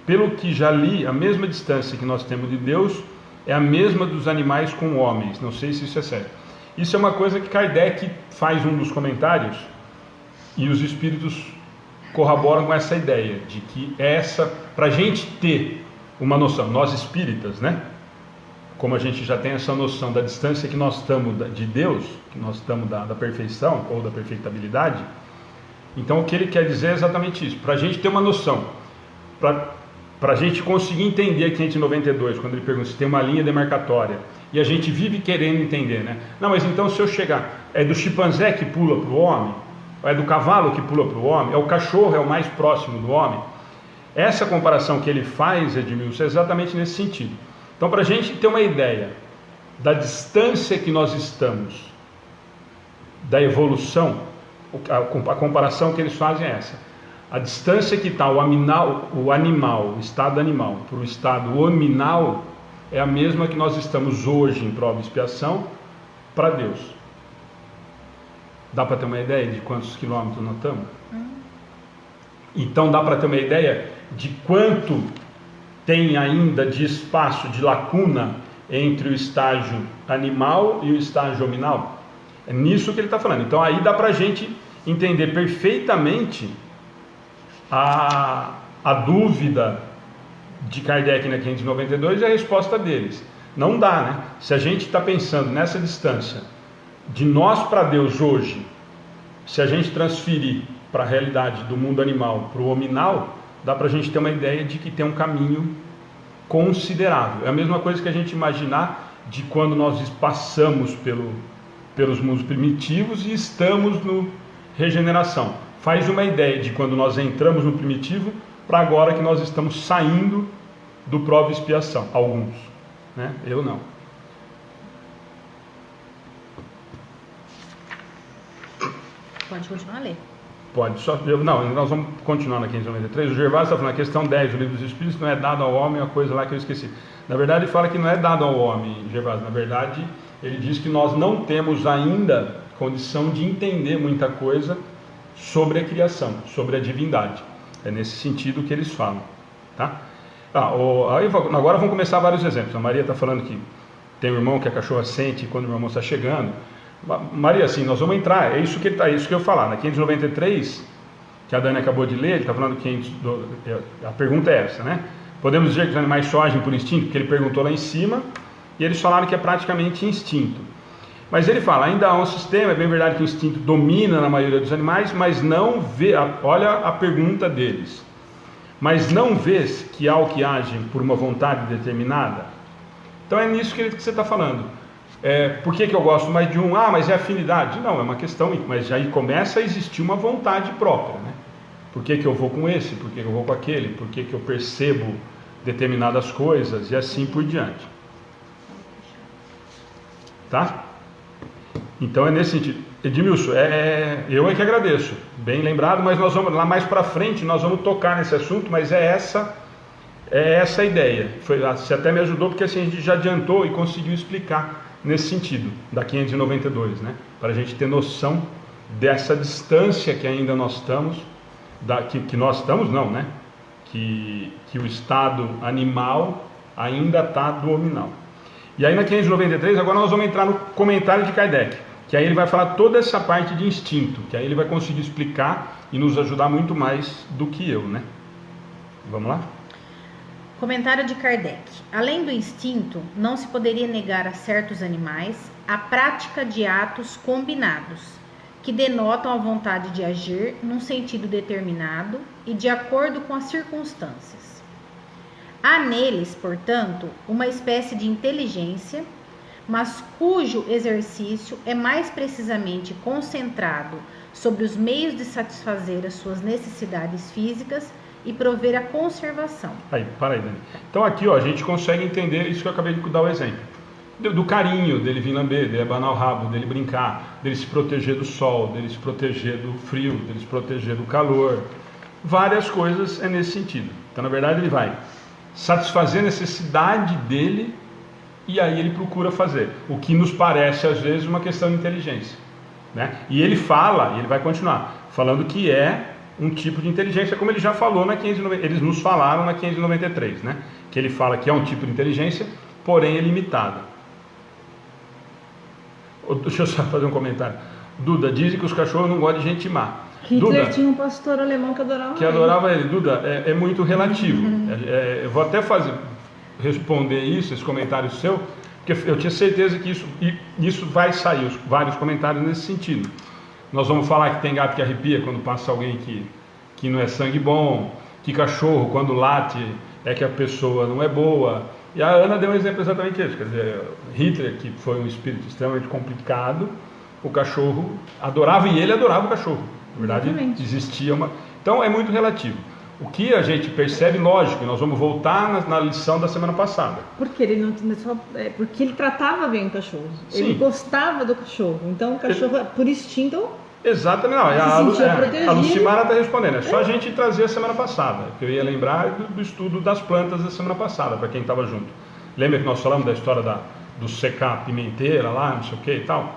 Pelo que já li, a mesma distância que nós temos de Deus é a mesma dos animais com homens. Não sei se isso é sério. Isso é uma coisa que Kardec faz um dos comentários e os espíritos corroboram com essa ideia de que para a gente ter uma noção, nós espíritas, né? Como a gente já tem essa noção da distância que nós estamos de Deus, que nós estamos da perfeição ou da perfeitabilidade, então o que ele quer dizer é exatamente isso. Para a gente ter uma noção, para a gente conseguir entender a 592, quando ele pergunta se tem uma linha demarcatória, e a gente vive querendo entender, né? Não, mas então se eu chegar, é do chimpanzé que pula para o homem? É do cavalo que pula para o homem? É o cachorro, é o mais próximo do homem? Essa comparação que ele faz, Edmilson, é exatamente nesse sentido. Então, para a gente ter uma ideia da distância que nós estamos da evolução, a comparação que eles fazem é essa. A distância que está o estado animal, para o estado hominal, é a mesma que nós estamos hoje em prova e expiação para Deus. Dá para ter uma ideia de quantos quilômetros nós estamos? Então, dá para ter uma ideia de quanto tem ainda de espaço, de lacuna entre o estágio animal e o estágio hominal? É nisso que ele está falando. Então aí dá para a gente entender perfeitamente a dúvida de Kardec na 592 e a resposta deles. Não dá, né? Se a gente está pensando nessa distância de nós para Deus hoje, se a gente transferir para a realidade do mundo animal para o hominal, dá para a gente ter uma ideia de que tem um caminho considerável. É a mesma coisa que a gente imaginar de quando nós passamos pelos mundos primitivos e estamos no regeneração. Faz uma ideia de quando nós entramos no primitivo para agora que nós estamos saindo do prova e expiação. Alguns, né? Eu não.
Pode continuar a ler.
Pode, não, nós vamos continuar na 593. O Gervásio está falando, a questão 10 do Livro dos Espíritos não é dado ao homem, uma coisa lá que eu esqueci. Na verdade, ele fala que não é dado ao homem, Gervásio. Na verdade, ele diz que nós não temos ainda condição de entender muita coisa sobre a criação, sobre a divindade. É nesse sentido que eles falam. Tá? Agora vão começar vários exemplos. A Maria está falando que tem um irmão que a cachorra sente quando o irmão está chegando. Maria, assim, nós vamos entrar, é isso que eu ia falar, na 593, que a Dani acabou de ler, ele está falando a pergunta é essa, né? Podemos dizer que os animais só agem por instinto? Porque ele perguntou lá em cima, e eles falaram que é praticamente instinto. Mas ele fala, ainda há um sistema, é bem verdade que o instinto domina na maioria dos animais, mas não vê, olha a pergunta deles, mas não vês que há o que agem por uma vontade determinada? Então é nisso que você está falando. Por que eu gosto mais de um? Mas é afinidade. Não, é uma questão, mas aí começa a existir uma vontade própria, né? Por que eu vou com esse? Por que eu vou com aquele? Por que eu percebo determinadas coisas? E assim por diante. Tá? Então é nesse sentido. Edmilson, eu é que agradeço. Bem lembrado, mas nós vamos lá mais para frente, nós vamos tocar nesse assunto, mas é essa a ideia. Você até me ajudou, porque assim a gente já adiantou e conseguiu explicar nesse sentido, da 592, né? Para a gente ter noção dessa distância que ainda nós estamos, que nós estamos não, né? Que o estado animal ainda está do hominal. E aí na 593, agora nós vamos entrar no comentário de Kardec, que aí ele vai falar toda essa parte de instinto, que aí ele vai conseguir explicar e nos ajudar muito mais do que eu, né? Vamos lá?
Comentário de Kardec. Além do instinto, não se poderia negar a certos animais a prática de atos combinados, que denotam a vontade de agir num sentido determinado e de acordo com as circunstâncias. Há neles, portanto, uma espécie de inteligência, mas cujo exercício é mais precisamente concentrado sobre os meios de satisfazer as suas necessidades físicas e prover a conservação.
Aí, para aí, Dani. Então aqui, ó, a gente consegue entender isso que eu acabei de dar o exemplo. Do carinho, dele vir lamber, dele abanar o rabo, dele brincar, dele se proteger do sol, dele se proteger do frio, dele se proteger do calor. Várias coisas é nesse sentido. Então, na verdade, ele vai satisfazer a necessidade dele e aí ele procura fazer. O que nos parece, às vezes, uma questão de inteligência, né? E ele fala, e ele vai continuar, falando que é um tipo de inteligência, como ele já falou na 590, eles nos falaram na 593, né? Que ele fala que é um tipo de inteligência, porém é limitada. Deixa eu só fazer um comentário. Duda, dizem que os cachorros não gostam de gente má.
Hitler
Duda,
tinha um pastor alemão que
adorava ele. Duda, é muito relativo. Eu vou até responder esse comentário seu, porque eu tinha certeza que isso vai sair, vários comentários nesse sentido. Nós vamos falar que tem gato que arrepia quando passa alguém que não é sangue bom, que cachorro, quando late, é que a pessoa não é boa. E a Ana deu um exemplo exatamente esse. Quer dizer, Hitler, que foi um espírito extremamente complicado, o cachorro adorava e ele adorava o cachorro. Na verdade,
Exatamente.
existia uma... Então, é muito relativo. O que a gente percebe, lógico, nós vamos voltar na lição da semana passada.
Porque ele não porque ele tratava bem o cachorro.
Sim.
Ele gostava do cachorro. Então o cachorro, por instinto,
Exatamente, não.
se sentia protegido.
A Lucimara está respondendo. É só a gente trazer a semana passada, que eu ia lembrar do estudo das plantas da semana passada, para quem estava junto. Lembra que nós falamos da história do secar a pimenteira lá, não sei o que e tal?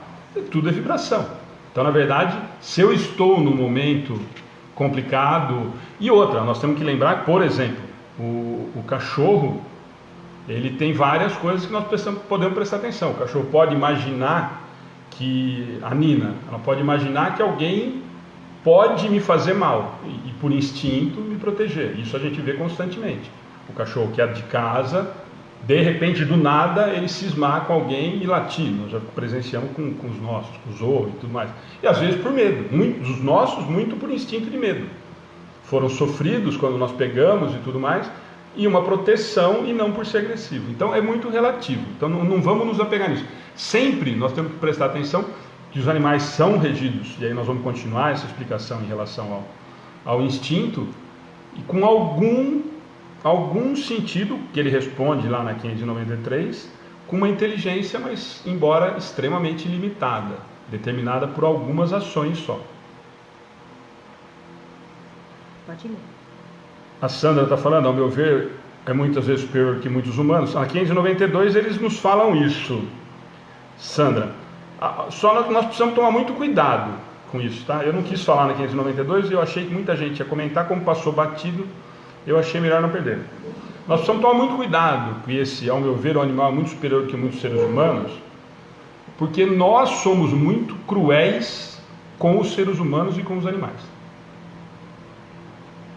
Tudo é vibração. Então, na verdade, se eu estou no momento complicado... E outra, nós temos que lembrar, por exemplo, o cachorro, ele tem várias coisas que nós podemos prestar atenção. O cachorro pode imaginar que... A Nina, ela pode imaginar que alguém pode me fazer mal e por instinto me proteger. Isso a gente vê constantemente. O cachorro que é de casa, de repente, do nada, ele cismar com alguém e latir. Nós já presenciamos com os nossos, com os outros e tudo mais. E às vezes por medo. Os nossos, muito por instinto de medo. Foram sofridos quando nós pegamos e tudo mais, e uma proteção e não por ser agressivo. Então é muito relativo. Então não vamos nos apegar nisso. Sempre nós temos que prestar atenção que os animais são regidos, e aí nós vamos continuar essa explicação em relação ao instinto, e com algum sentido, que ele responde lá na 593, com uma inteligência, mas embora extremamente limitada, determinada por algumas ações só.
Pode ler.
A Sandra está falando, ao meu ver, é muitas vezes superior que muitos humanos. Na 592 eles nos falam isso. Sandra, só nós precisamos tomar muito cuidado com isso, tá? Eu não quis falar na 592 e eu achei que muita gente ia comentar, como passou batido, eu achei melhor não perder. Nós precisamos tomar muito cuidado, porque esse, ao meu ver, é um animal muito superior que muitos seres humanos, porque nós somos muito cruéis com os seres humanos e com os animais.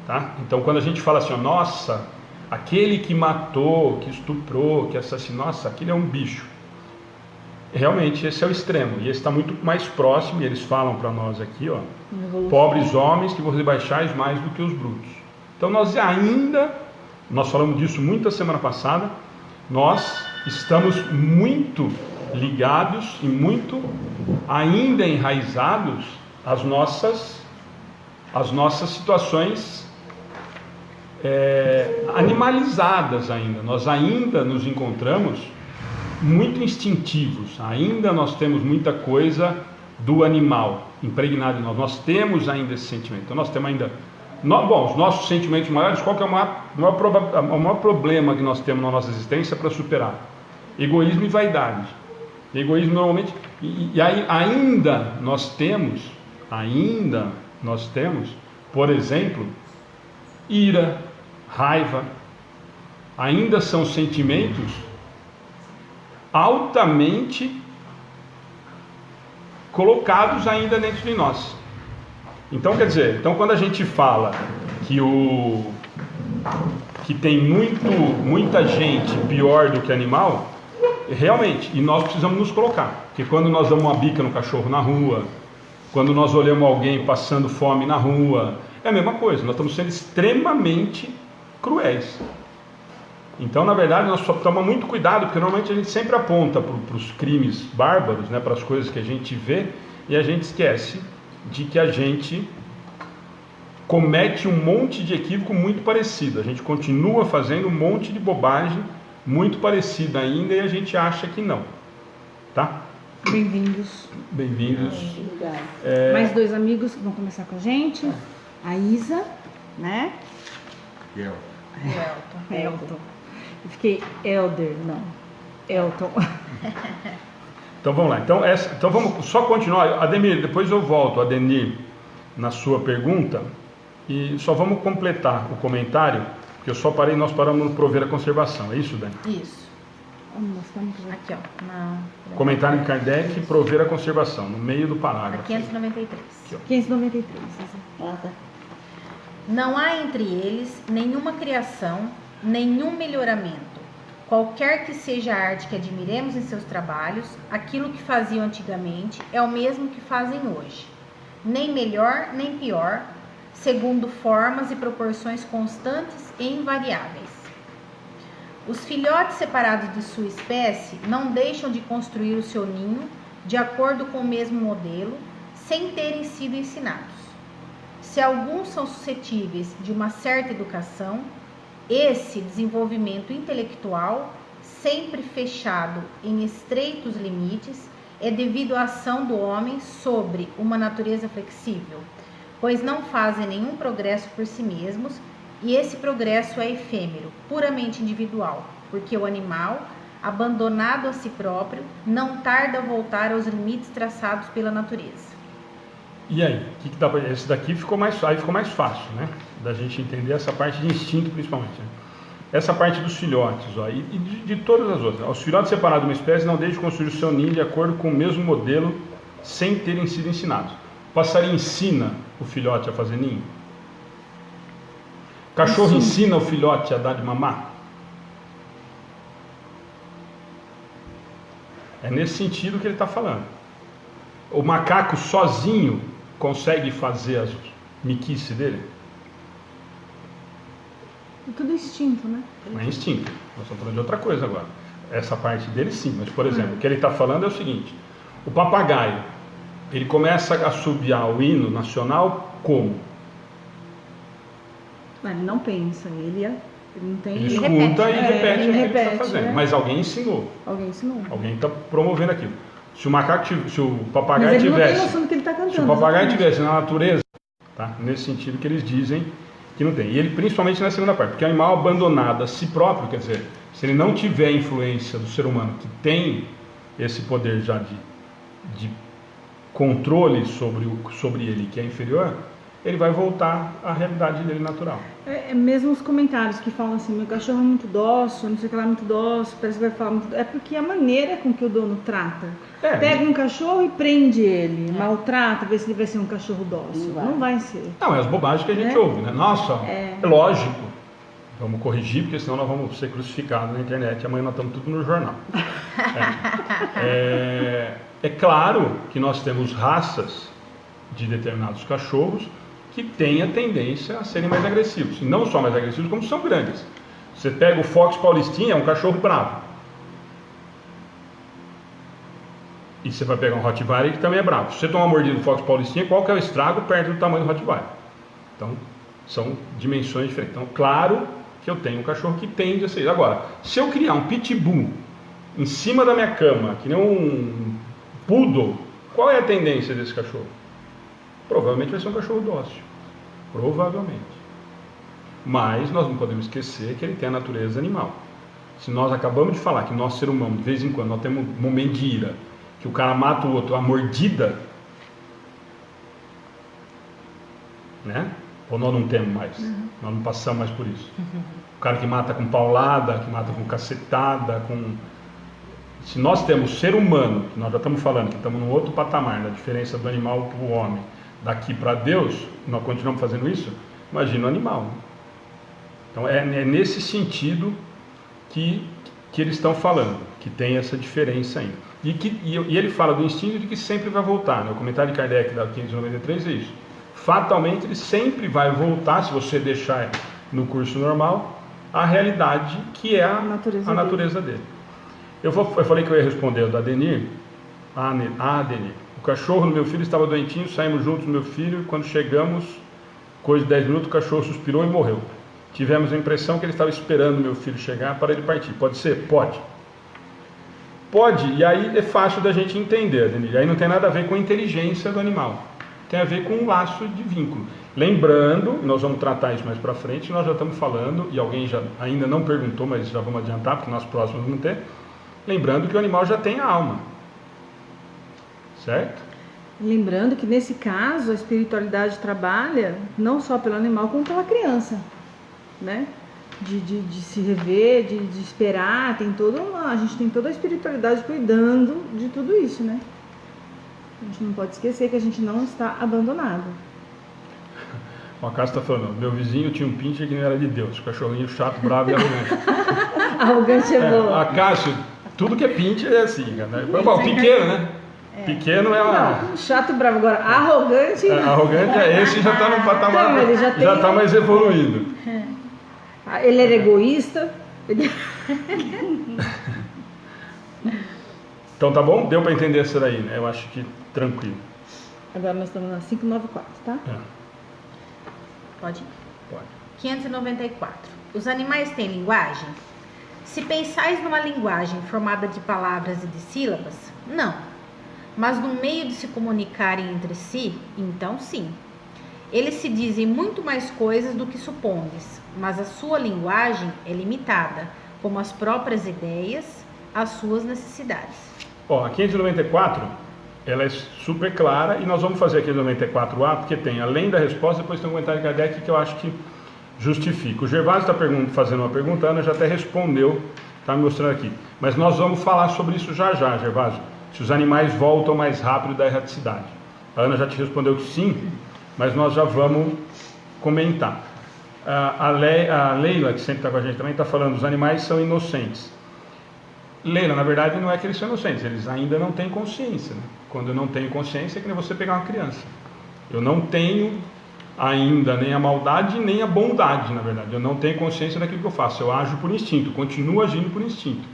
Tá? Então, quando a gente fala assim, ó, nossa, aquele que matou, que estuprou, que assassinou, nossa, aquele é um bicho. Realmente, esse é o extremo, e esse está muito mais próximo, e eles falam para nós aqui, ó, pobres homens que vos rebaixais mais do que os brutos. Então, nós falamos disso muito a semana passada, nós estamos muito ligados e muito ainda enraizados às nossas situações animalizadas ainda. Nós ainda nos encontramos muito instintivos, ainda nós temos muita coisa do animal impregnado em nós. Nós temos ainda esse sentimento. Então nós temos ainda... os nossos sentimentos maiores, qual que é o maior problema que nós temos na nossa existência para superar? Egoísmo e vaidade. Egoísmo normalmente... E aí ainda nós temos, por exemplo, ira, raiva, ainda são sentimentos altamente colocados ainda dentro de nós. Então, quer dizer, quando a gente fala que tem muita gente pior do que animal, realmente, e nós precisamos nos colocar, porque quando nós damos uma bica no cachorro na rua, quando nós olhamos alguém passando fome na rua, é a mesma coisa, nós estamos sendo extremamente cruéis. Então, na verdade, nós só tomamos muito cuidado, porque normalmente a gente sempre aponta para os crimes bárbaros, né, para as coisas que a gente vê, e a gente esquece de que a gente comete um monte de equívoco muito parecido. A gente continua fazendo um monte de bobagem muito parecida ainda e a gente acha que não. Tá?
Bem-vindos.
Bem-vindos.
Obrigada. Mais 2 amigos que vão começar com a gente. A Isa, né? Elton. Eu fiquei Elder, não. Elton.
Então vamos lá. Então vamos só continuar. Ademir, depois eu volto, Adenir, na sua pergunta. E só vamos completar o comentário, porque nós paramos no prover a conservação. É isso, Dani?
Isso. Aqui, ó.
Comentário de Kardec, prover a conservação, no meio do parágrafo.
593.
593.
Tá. Não há entre eles nenhuma criação, nenhum melhoramento. Qualquer que seja a arte que admiremos em seus trabalhos, aquilo que faziam antigamente é o mesmo que fazem hoje. Nem melhor, nem pior, segundo formas e proporções constantes e invariáveis. Os filhotes separados de sua espécie não deixam de construir o seu ninho de acordo com o mesmo modelo, sem terem sido ensinados. Se alguns são suscetíveis de uma certa educação, esse desenvolvimento intelectual, sempre fechado em estreitos limites, é devido à ação do homem sobre uma natureza flexível, pois não fazem nenhum progresso por si mesmos, e esse progresso é efêmero, puramente individual, porque o animal, abandonado a si próprio, não tarda a voltar aos limites traçados pela natureza.
E aí? Que dá pra... Esse daqui ficou mais fácil, né? Da gente entender essa parte de instinto, principalmente. Né? Essa parte dos filhotes, ó, e de todas as outras. Os filhotes separados de uma espécie não deixam de construir o seu ninho de acordo com o mesmo modelo, sem terem sido ensinados. O passarinho ensina o filhote a fazer ninho? O cachorro ensina o filhote a dar de mamar? É nesse sentido que ele está falando. O macaco sozinho consegue fazer as miquices dele?
É tudo instinto, né?
Não é instinto. Nós estamos falando de outra coisa agora. Essa parte dele sim, mas por exemplo, o que ele está falando é o seguinte: o papagaio, ele começa a assobiar o hino nacional como?
Ele não pensa, ele não tem...
Ele escuta e repete o que ele está fazendo.
né?
Mas alguém ensinou.
Alguém ensinou.
Alguém está promovendo aquilo. Se o papagaio
Mas ele não tem
tivesse,
noção do que ele está cantando.
se o papagaio
exatamente.
tivesse na natureza, tá? Nesse sentido que eles dizem que não tem. E ele principalmente na segunda parte, porque o animal abandonado a si próprio, quer dizer, se ele não tiver a influência do ser humano, que tem esse poder já de controle sobre ele, que é inferior, ele vai voltar à realidade dele natural.
Mesmo os comentários que falam assim, meu cachorro é muito dócil, não sei o que lá, muito dócil, parece que vai falar muito... É porque a maneira com que o dono trata. Pega um cachorro e prende ele, maltrata, vê se ele vai ser um cachorro dócil. Não vai ser.
Não, é as bobagens que a gente ouve, né? Nossa, é lógico. Vamos corrigir, porque senão nós vamos ser crucificados na internet e amanhã nós estamos tudo no jornal. É claro que nós temos raças de determinados cachorros que têm a tendência a serem mais agressivos. E não só mais agressivos, como são grandes. Você pega o Fox Paulistinha, é um cachorro bravo. E você vai pegar um Rottweiler que também é bravo. Se você tomar uma mordida do Fox Paulistinha, qual que é o estrago perto do tamanho do Rottweiler? Então, são dimensões diferentes. Então, claro que eu tenho um cachorro que tende a ser. Agora, se eu criar um pitbull em cima da minha cama, que nem um poodle, qual é a tendência desse cachorro? Provavelmente vai ser um cachorro dócil. Provavelmente. Mas nós não podemos esquecer que ele tem a natureza animal. Se nós acabamos de falar que nós, ser humano, de vez em quando, nós temos um momento de ira, que o cara mata o outro, a mordida, né? Ou nós não temos mais? Nós não passamos mais por isso. O cara que mata com paulada, que mata com cacetada, Se nós temos ser humano, que nós já estamos falando que estamos num outro patamar, da diferença do animal para o homem, daqui para Deus, nós continuamos fazendo isso, imagina o animal. Então é nesse sentido que eles estão falando, que tem essa diferença ainda. E ele fala do instinto de que sempre vai voltar, né? O comentário de Kardec da 593 é isso. Fatalmente ele sempre vai voltar, se você deixar no curso normal, a realidade que é a natureza dele. Eu falei que eu ia responder o da Adenir. Adenir. O cachorro do meu filho estava doentinho, saímos juntos do meu filho, e quando chegamos, coisa de 10 minutos, o cachorro suspirou e morreu. Tivemos a impressão que ele estava esperando meu filho chegar para ele partir. Pode ser? Pode. Pode, e aí é fácil da gente entender, Adenir. Aí não tem nada a ver com a inteligência do animal. Tem a ver com um laço de vínculo. Lembrando, nós vamos tratar isso mais para frente, nós já estamos falando, e alguém já ainda não perguntou, mas já vamos adiantar, porque nós próximos vamos ter. Lembrando que o animal já tem a alma. Certo?
Lembrando que nesse caso a espiritualidade trabalha não só pelo animal, como pela criança, né? De se rever, de esperar, a gente tem toda a espiritualidade cuidando de tudo isso, né? A gente não pode esquecer que a gente não está abandonado.
O Cássio está falando, meu vizinho tinha um pincher que não era de Deus, cachorrinho chato, bravo e arrogante.
Arrogante é boa.
A Cássio, tudo que é pincher é assim, né? Bom, pequeno, né? Pequeno é uma...
Não, chato e bravo. Agora, arrogante...
arrogante é esse, já está no patamar,
não, ele já
está mais evoluído.
Ele era egoísta.
Então tá bom? Deu para entender isso daí, né? Eu acho que tranquilo.
Agora nós estamos na 594, tá?
Pode?
Pode.
594. Os animais têm linguagem? Se pensais numa linguagem formada de palavras e de sílabas, não. Mas no meio de se comunicarem entre si, então sim. Eles se dizem muito mais coisas do que supondes, mas a sua linguagem é limitada, como as próprias ideias, as suas necessidades.
A 594, ela é super clara, e nós vamos fazer a 594A, porque tem, além da resposta, depois tem um comentário de Kardec que eu acho que justifica. O Gervásio está fazendo uma pergunta, a Ana já até respondeu, está me mostrando aqui. Mas nós vamos falar sobre isso já, Gervásio. Se os animais voltam mais rápido da erraticidade. A Ana já te respondeu que sim, mas nós já vamos comentar. A Leila, que sempre está com a gente também, está falando, os animais são inocentes. Leila, na verdade não é que eles são inocentes, eles ainda não têm consciência, né? Quando eu não tenho consciência é que nem você pegar uma criança. Eu não tenho ainda nem a maldade nem a bondade, na verdade. Eu não tenho consciência daquilo que eu faço, eu ajo por instinto, continuo agindo por instinto.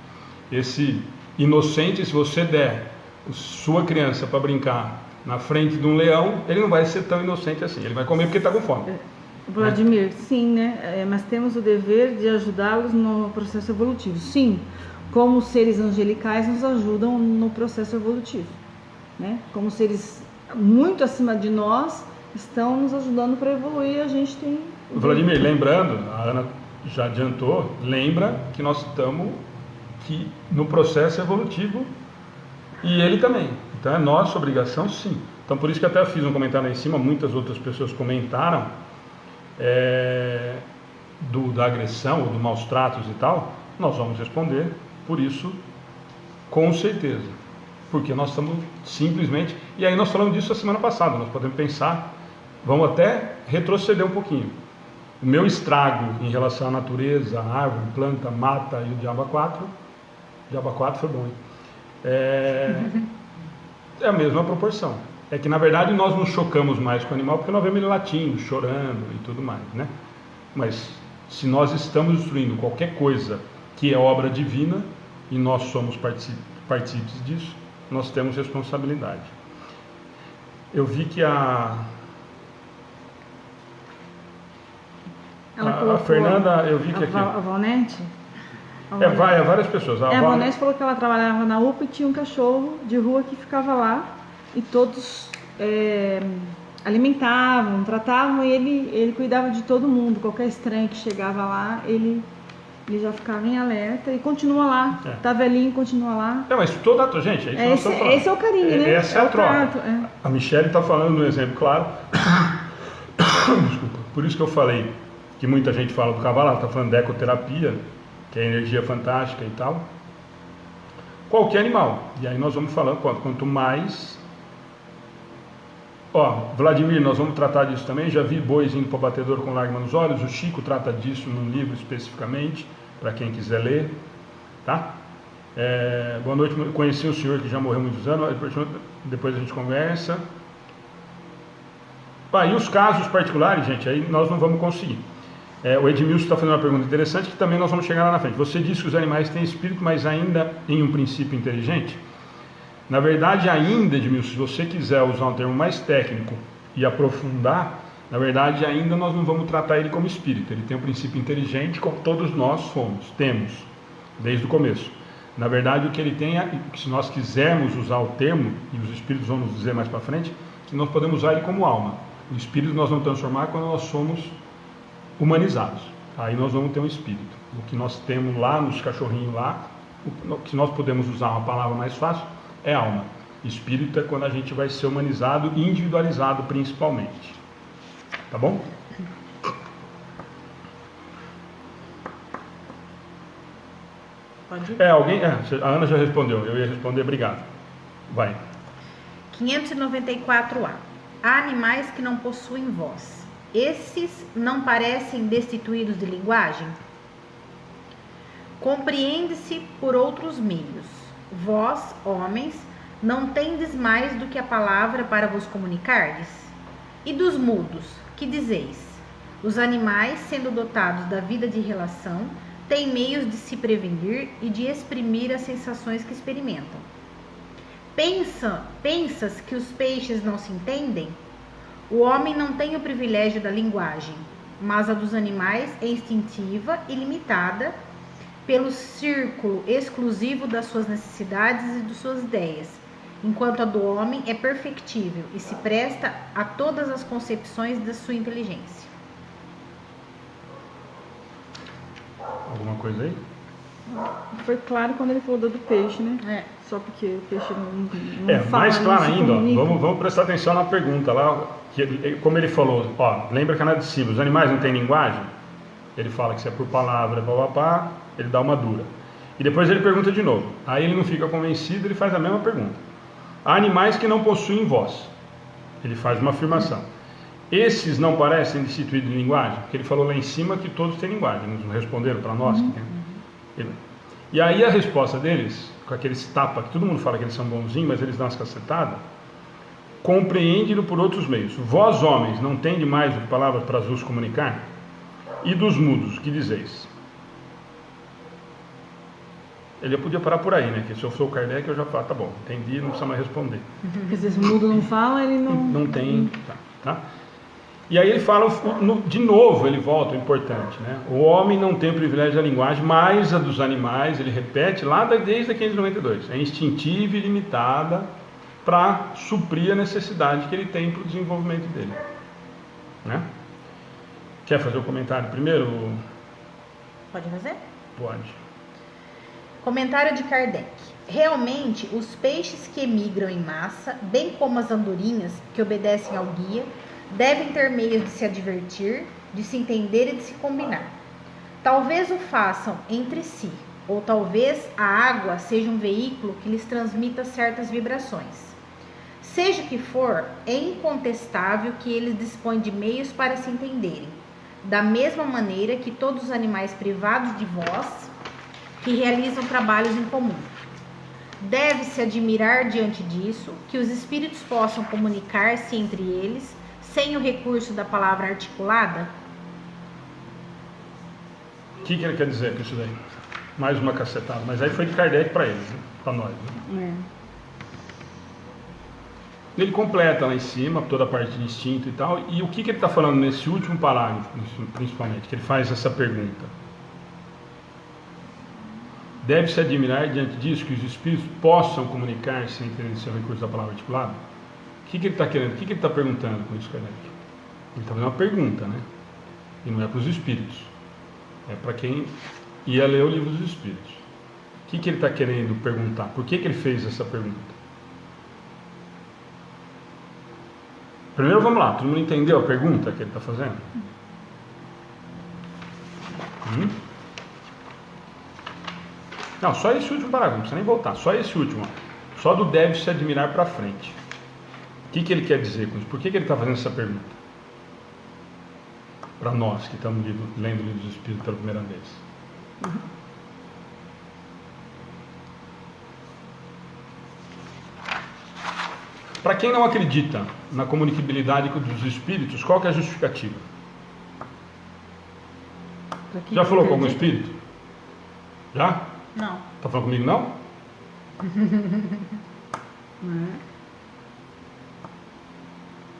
Esse inocente, se você der sua criança para brincar na frente de um leão, ele não vai ser tão inocente assim, ele vai comer porque está com fome.
Vladimir, sim, né? Mas temos o dever de ajudá-los no processo evolutivo. Sim, como os seres angelicais nos ajudam no processo evolutivo, né? Como seres muito acima de nós estão nos ajudando para evoluir, a gente tem...
Vladimir, lembrando, a Ana já adiantou, lembra que nós estamos no processo evolutivo e ele também. Então é nossa obrigação, sim. Então por isso que até eu fiz um comentário lá em cima, muitas outras pessoas comentaram da agressão, ou do maus tratos e tal. Nós vamos responder por isso, com certeza. Porque nós estamos simplesmente... E aí nós falamos disso a semana passada, nós podemos pensar, vamos até retroceder um pouquinho. O meu estrago em relação à natureza, à árvore, planta, mata e o diabo 4, diabo 4 foi bom, hein? É a mesma proporção. É que na verdade nós nos chocamos mais com o animal porque nós vemos ele latindo, chorando e tudo mais, né? Mas se nós estamos destruindo qualquer coisa que é obra divina e nós somos partícipes disso, nós temos responsabilidade. Eu vi que a Fernanda, eu vi que aqui...
A Valnete?
Várias pessoas.
A Valnete falou que ela trabalhava na UPA e tinha um cachorro de rua que ficava lá e todos alimentavam, tratavam, e ele cuidava de todo mundo. Qualquer estranho que chegava lá, ele já ficava em alerta e continua lá. Tá velhinho, continua lá.
Mas toda gente, é isso que nós estamos falando.
Esse é o carinho, né?
Essa é a troca. A Michele está falando de um exemplo claro. Desculpa. Por isso que eu falei que muita gente fala do cavalo, ela está falando de ecoterapia, que é energia fantástica e tal. qualquer animal. E aí nós vamos falando, quanto mais... Vladimir, nós vamos tratar disso também. Já vi bois indo para o batedouro com lágrima nos olhos. O Chico trata disso num livro especificamente, para quem quiser ler. Tá? Boa noite, conheci o senhor que já morreu há muitos anos. Depois a gente conversa. E os casos particulares, gente, aí nós não vamos conseguir. O Edmilson está fazendo uma pergunta interessante que também nós vamos chegar lá na frente. Você disse que os animais têm espírito, mas ainda em um princípio inteligente? Na verdade, ainda, Edmilson, se você quiser usar um termo mais técnico e aprofundar, na verdade, ainda nós não vamos tratar ele como espírito. Ele tem um princípio inteligente, como todos nós temos, desde o começo. Na verdade, o que ele tem é, se nós quisermos usar o termo, e os espíritos vão nos dizer mais para frente, que nós podemos usar ele como alma. O espírito nós vamos transformar quando nós somos humanizados. Aí nós vamos ter um espírito. O que nós temos lá nos cachorrinhos lá, o que nós podemos usar uma palavra mais fácil, é alma. Espírito é quando a gente vai ser humanizado e individualizado principalmente. Tá bom?
Pode ir.
A Ana já respondeu, eu ia responder, obrigado. Vai.
594A. Há animais que não possuem voz. Esses não parecem destituídos de linguagem? Compreende-se por outros meios. Vós, homens, não tendes mais do que a palavra para vos comunicardes? E dos mudos, que dizeis? Os animais, sendo dotados da vida de relação, têm meios de se prevenir e de exprimir as sensações que experimentam. Pensas que os peixes não se entendem? O homem não tem o privilégio da linguagem, mas a dos animais é instintiva e limitada pelo círculo exclusivo das suas necessidades e de suas ideias, enquanto a do homem é perfectível e se presta a todas as concepções da sua inteligência.
Alguma coisa aí?
Foi claro quando ele falou do peixe, né? Só porque o peixe não fala,
mais claro
não se
ainda,
comunica.
Vamos prestar atenção na pergunta lá, como ele falou, lembra que é de cima, os animais não têm linguagem? Ele fala que se é por palavra, ele dá uma dura. E depois ele pergunta de novo. Aí ele não fica convencido, ele faz a mesma pergunta. Há animais que não possuem voz. Ele faz uma afirmação. Esses não parecem destituídos de linguagem? Porque ele falou lá em cima que todos têm linguagem. Eles não responderam para nós. E aí a resposta deles, com aqueles tapas, que todo mundo fala que eles são bonzinhos, mas eles dão umas cacetadas, compreende-no por outros meios. Vós, homens, não tendes mais do que palavras para vos comunicar? E dos mudos, que dizeis? Ele podia parar por aí, né? Que se eu sou o Kardec, eu já falo, tá bom, entendi, não precisa mais responder.
Porque se esse mudo não fala, ele não...
Não tem... Tá? E aí ele fala, de novo, ele volta, o importante, né? O homem não tem o privilégio da linguagem, mas a dos animais, ele repete lá desde a 592. É instintiva e limitada para suprir a necessidade que ele tem para o desenvolvimento dele. Né? Quer fazer o comentário primeiro?
Pode fazer?
Pode.
Comentário de Kardec. Realmente, os peixes que emigram em massa, bem como as andorinhas que obedecem ao guia, devem ter meios de se advertir, de se entender e de se combinar. Talvez o façam entre si, ou talvez a água seja um veículo que lhes transmita certas vibrações. Seja o que for, é incontestável que eles dispõem de meios para se entenderem, da mesma maneira que todos os animais privados de voz que realizam trabalhos em comum. Deve-se admirar diante disso que os espíritos possam comunicar-se entre eles sem o recurso da palavra articulada?
O que ele quer dizer com isso daí? Mais uma cacetada. Mas aí foi de Kardec para eles, né? Para nós. Né? Ele completa lá em cima toda a parte de instinto e tal. E o que ele está falando nesse último parágrafo, principalmente, que ele faz essa pergunta? Deve-se admirar diante disso que os espíritos possam comunicar-se sem o recurso da palavra articulada? O que ele está querendo? O que ele está perguntando com isso, Kardec? Ele está fazendo uma pergunta, né? E não é para os espíritos. É para quem ia ler o livro dos espíritos. O que ele está querendo perguntar? Por que ele fez essa pergunta? Primeiro vamos lá, todo mundo entendeu a pergunta que ele está fazendo? Não, só esse último parágrafo, não precisa nem voltar. Só esse último. Só do deve se admirar para frente. O que ele quer dizer com isso? Por que ele está fazendo essa pergunta? Para nós que estamos lendo o Livro dos Espíritos pela primeira vez. Para quem não acredita na comunicabilidade dos espíritos, qual que é a justificativa? Já falou com algum espírito? Já?
Não.
Tá falando comigo não?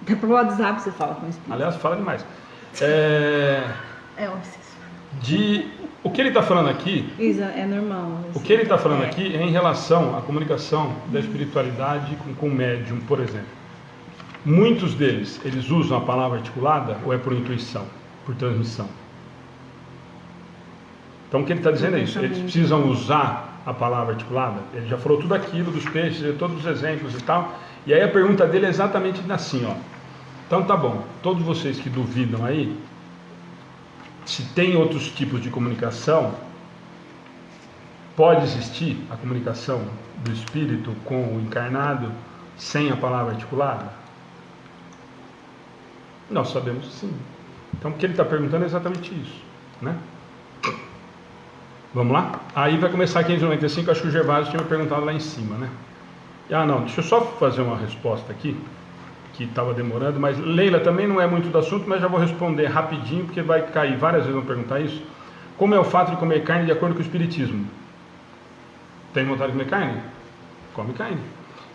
Até pro WhatsApp você fala com o espírito.
Aliás, fala demais. O que ele está falando aqui,
Isso é normal.
o que ele está falando aqui é em relação à comunicação da espiritualidade com o médium, por exemplo. Muitos deles, eles usam a palavra articulada ou é por intuição, por transmissão? Então o que ele está dizendo é isso, eles precisam usar a palavra articulada. Ele já falou tudo aquilo dos peixes, todos os exemplos e tal, e aí a pergunta dele é exatamente assim, ó. Então tá bom, todos vocês que duvidam aí, se tem outros tipos de comunicação, pode existir a comunicação do espírito com o encarnado sem a palavra articulada? Nós sabemos que sim. Então o que ele está perguntando é exatamente isso, né? Vamos lá? Aí vai começar 595, acho que o Gervásio tinha me perguntado lá em cima, né? Ah não, deixa eu só fazer uma resposta aqui, que estava demorando, mas Leila também não é muito do assunto, mas já vou responder rapidinho, porque vai cair várias vezes vão perguntar isso. Como é o fato de comer carne de acordo com o Espiritismo? Tem vontade de comer carne? Come carne.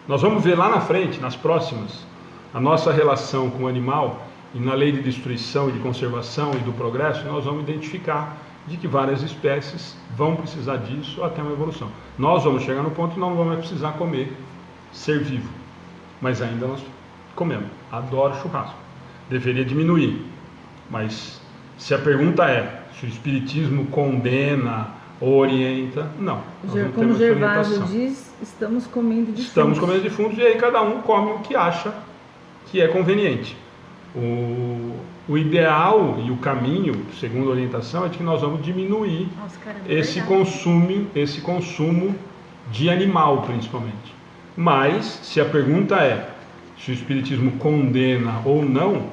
Nós vamos ver lá na frente, nas próximas, a nossa relação com o animal, e na lei de destruição e de conservação e do progresso, nós vamos identificar de que várias espécies vão precisar disso até uma evolução. Nós vamos chegar no ponto que não vamos precisar comer ser vivo, mas ainda nós comemos. Adoro churrasco. Deveria diminuir, mas se a pergunta é se o Espiritismo condena ou orienta, não.
Como Gervásio diz, estamos comendo defuntos.
Estamos comendo defuntos e aí cada um come o que acha que é conveniente. O ideal e o caminho, segundo a orientação, é de que nós vamos diminuir esse consumo de animal, principalmente. Mas, se a pergunta é se o Espiritismo condena ou não,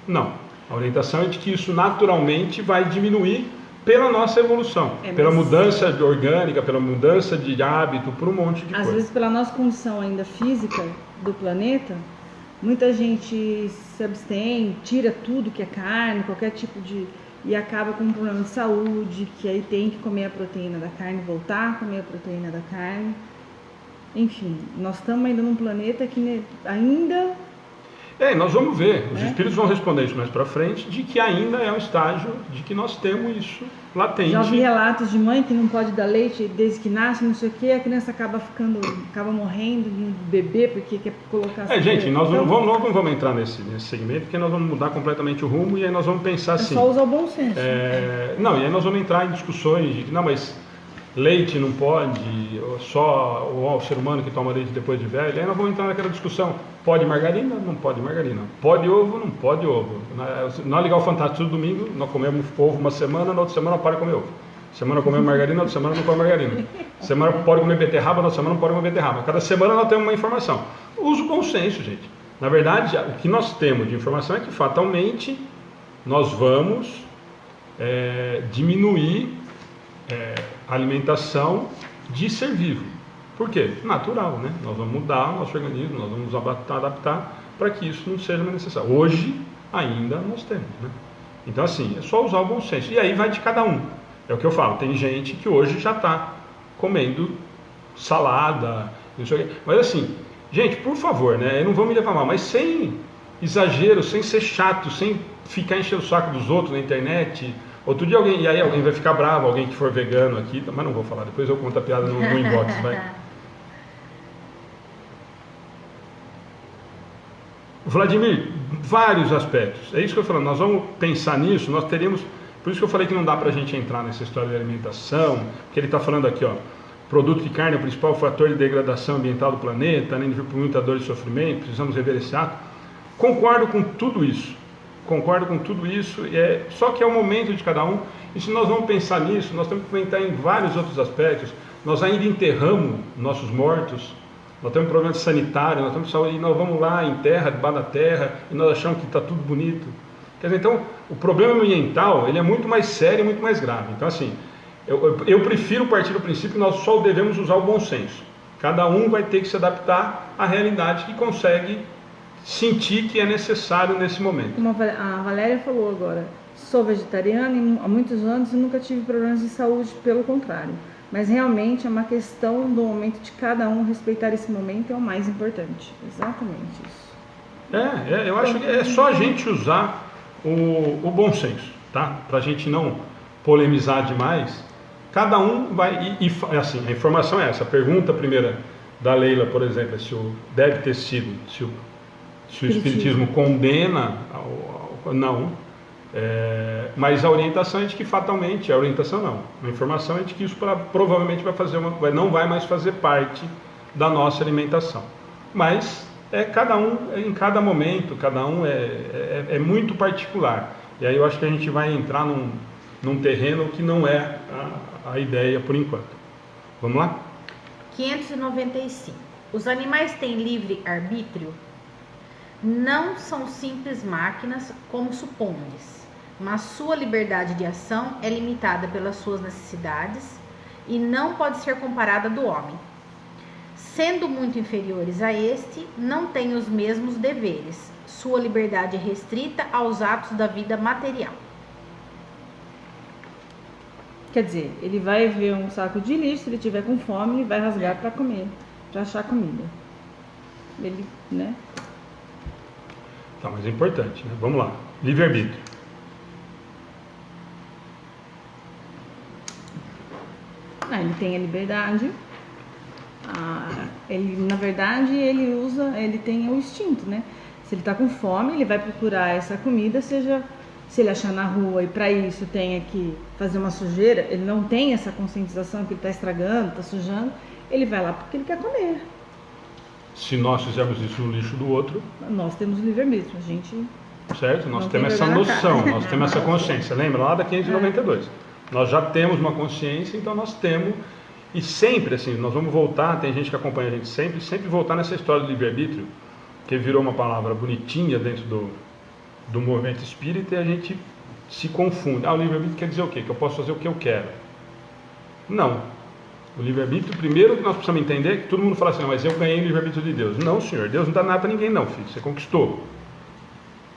não. A orientação é de que isso naturalmente vai diminuir pela nossa evolução, pela mudança orgânica, pela mudança de hábito, por um monte de coisa.
Às vezes, pela nossa condição ainda física do planeta, muita gente se abstém, tira tudo que é carne, qualquer tipo de... e acaba com um problema de saúde, que aí tem que comer a proteína da carne, voltar a comer a proteína da carne. Enfim, nós estamos ainda num planeta que ainda...
nós vamos ver, os espíritos vão responder isso mais para frente, de que ainda é um estágio de que nós temos isso latente.
Já ouvi relatos de mãe que não pode dar leite desde que nasce, não sei o que, a criança acaba morrendo de bebê porque quer colocar...
gente, nós não vamos entrar nesse segmento, porque nós vamos mudar completamente o rumo e aí nós vamos pensar assim...
É só usar o bom senso.
Não, e aí nós vamos entrar em discussões de que, não, mas leite não pode, só o ser humano que toma leite depois de velho, aí nós vamos entrar naquela discussão, pode margarina? Não pode margarina. Pode ovo? Não pode ovo. Nós ligar o Fantástico todo domingo, nós comemos ovo uma semana, na outra semana para de comer ovo. Semana comemos margarina, na outra semana não come margarina. Semana pode comer beterraba, na outra semana não pode comer beterraba. Cada semana nós temos uma informação. Usa o bom senso, gente. Na verdade, o que nós temos de informação é que fatalmente nós vamos diminuir a alimentação de ser vivo. Por quê? Natural, né? Nós vamos mudar o nosso organismo, nós vamos adaptar para que isso não seja mais necessário. Hoje, ainda nós temos, né? Então, assim, é só usar o bom senso. E aí vai de cada um. É o que eu falo. Tem gente que hoje já está comendo salada, não sei o quê. Mas assim, gente, por favor, né? Eu não vou me levar mal, mas sem exagero, sem ser chato, sem ficar enchendo o saco dos outros na internet. Outro dia alguém vai ficar bravo, alguém que for vegano aqui, mas não vou falar, depois eu conto a piada no inbox, vai. Vladimir, vários aspectos, é isso que eu falo, nós vamos pensar nisso, nós teremos, por isso que eu falei que não dá pra gente entrar nessa história de alimentação, porque ele está falando aqui, ó, produto de carne é o principal fator de degradação ambiental do planeta, além de vir por muita dor e sofrimento, precisamos rever esse ato. Concordo com tudo isso. concordo com tudo isso, só que é o momento de cada um, e se nós vamos pensar nisso, nós temos que pensar em vários outros aspectos. Nós ainda enterramos nossos mortos, nós temos problema sanitário, nós temos saúde, e nós vamos lá, enterra, debaixo da terra, e nós achamos que está tudo bonito. Quer dizer, então, o problema ambiental, ele é muito mais sério e muito mais grave. Então, assim, eu prefiro partir do princípio que nós só devemos usar o bom senso. Cada um vai ter que se adaptar à realidade que consegue sentir que é necessário nesse momento.
Como a Valéria falou agora, sou vegetariana há muitos anos e nunca tive problemas de saúde, pelo contrário. Mas realmente é uma questão do momento de cada um, respeitar esse momento é o mais importante. Exatamente isso.
Eu acho que é só a gente usar o bom senso, tá? Para a gente não polemizar demais. Cada um vai, assim, a informação é essa. A pergunta primeira da Leila, por exemplo, deve ter sido, se o Espiritismo condena, não. Mas a orientação é de que fatalmente, a informação é de que isso provavelmente não vai mais fazer parte da nossa alimentação. Mas cada um, em cada momento, cada um é muito particular. E aí eu acho que a gente vai entrar num terreno que não é a ideia por enquanto. Vamos lá?
595. Os animais têm livre arbítrio? Não são simples máquinas como supomos, mas sua liberdade de ação é limitada pelas suas necessidades e não pode ser comparada do homem. Sendo muito inferiores a este, não têm os mesmos deveres. Sua liberdade é restrita aos atos da vida material.
Quer dizer, ele vai ver um saco de lixo, se ele tiver com fome, ele vai rasgar para comer, para achar comida. Ele, né?
Tá, mas é importante, né? Vamos lá. Livre-arbítrio.
Ele tem a liberdade. Ele, na verdade, ele tem o instinto, né? Se ele está com fome, ele vai procurar essa comida, seja se ele achar na rua e para isso tenha que fazer uma sujeira, ele não tem essa conscientização que ele está estragando, está sujando, ele vai lá porque ele quer comer.
Se nós fizermos isso no lixo do outro,
nós temos o livre-arbítrio, a gente...
Certo? Nós temos essa noção, nós temos essa consciência. Lembra lá da 592? Nós já temos uma consciência, então nós temos... E sempre, assim, nós vamos voltar, tem gente que acompanha a gente sempre voltar nessa história do livre-arbítrio, que virou uma palavra bonitinha dentro do movimento espírita e a gente se confunde. O livre-arbítrio quer dizer o quê? Que eu posso fazer o que eu quero. Não. O livre-arbítrio, primeiro que nós precisamos entender, que todo mundo fala assim, mas eu ganhei o livre-arbítrio de Deus. Não, senhor, Deus não dá nada para ninguém não, filho, você conquistou.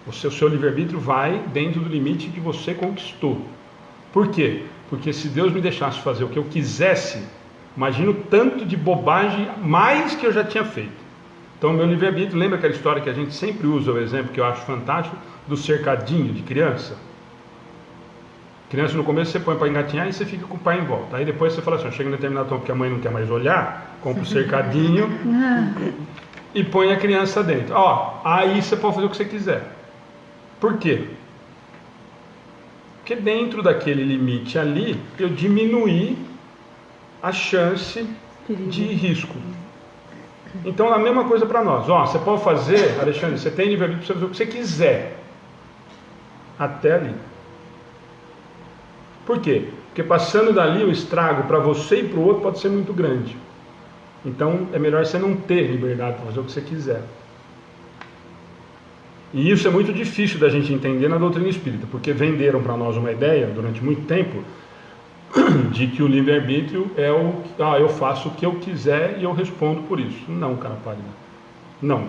O seu livre-arbítrio vai dentro do limite que você conquistou. Por quê? Porque se Deus me deixasse fazer o que eu quisesse, imagina o tanto de bobagem mais que eu já tinha feito. Então, o meu livre-arbítrio, lembra aquela história que a gente sempre usa, o exemplo que eu acho fantástico, do cercadinho de criança? Criança, no começo, você põe para engatinhar e você fica com o pai em volta. Aí depois você fala assim, chega em determinado ponto que a mãe não quer mais olhar, compra o cercadinho e põe a criança dentro. Aí você pode fazer o que você quiser. Por quê? Porque dentro daquele limite ali, eu diminuí a chance de risco. Então, a mesma coisa para nós. Você pode fazer, Alexandre, você tem livre-arbítrio para fazer o que você quiser. Até ali. Por quê? Porque passando dali, o estrago para você e para o outro pode ser muito grande. Então, é melhor você não ter liberdade para fazer o que você quiser. E isso é muito difícil da gente entender na doutrina espírita, porque venderam para nós uma ideia, durante muito tempo, de que o livre-arbítrio é eu faço o que eu quiser e eu respondo por isso. Não, cara pálida. Não.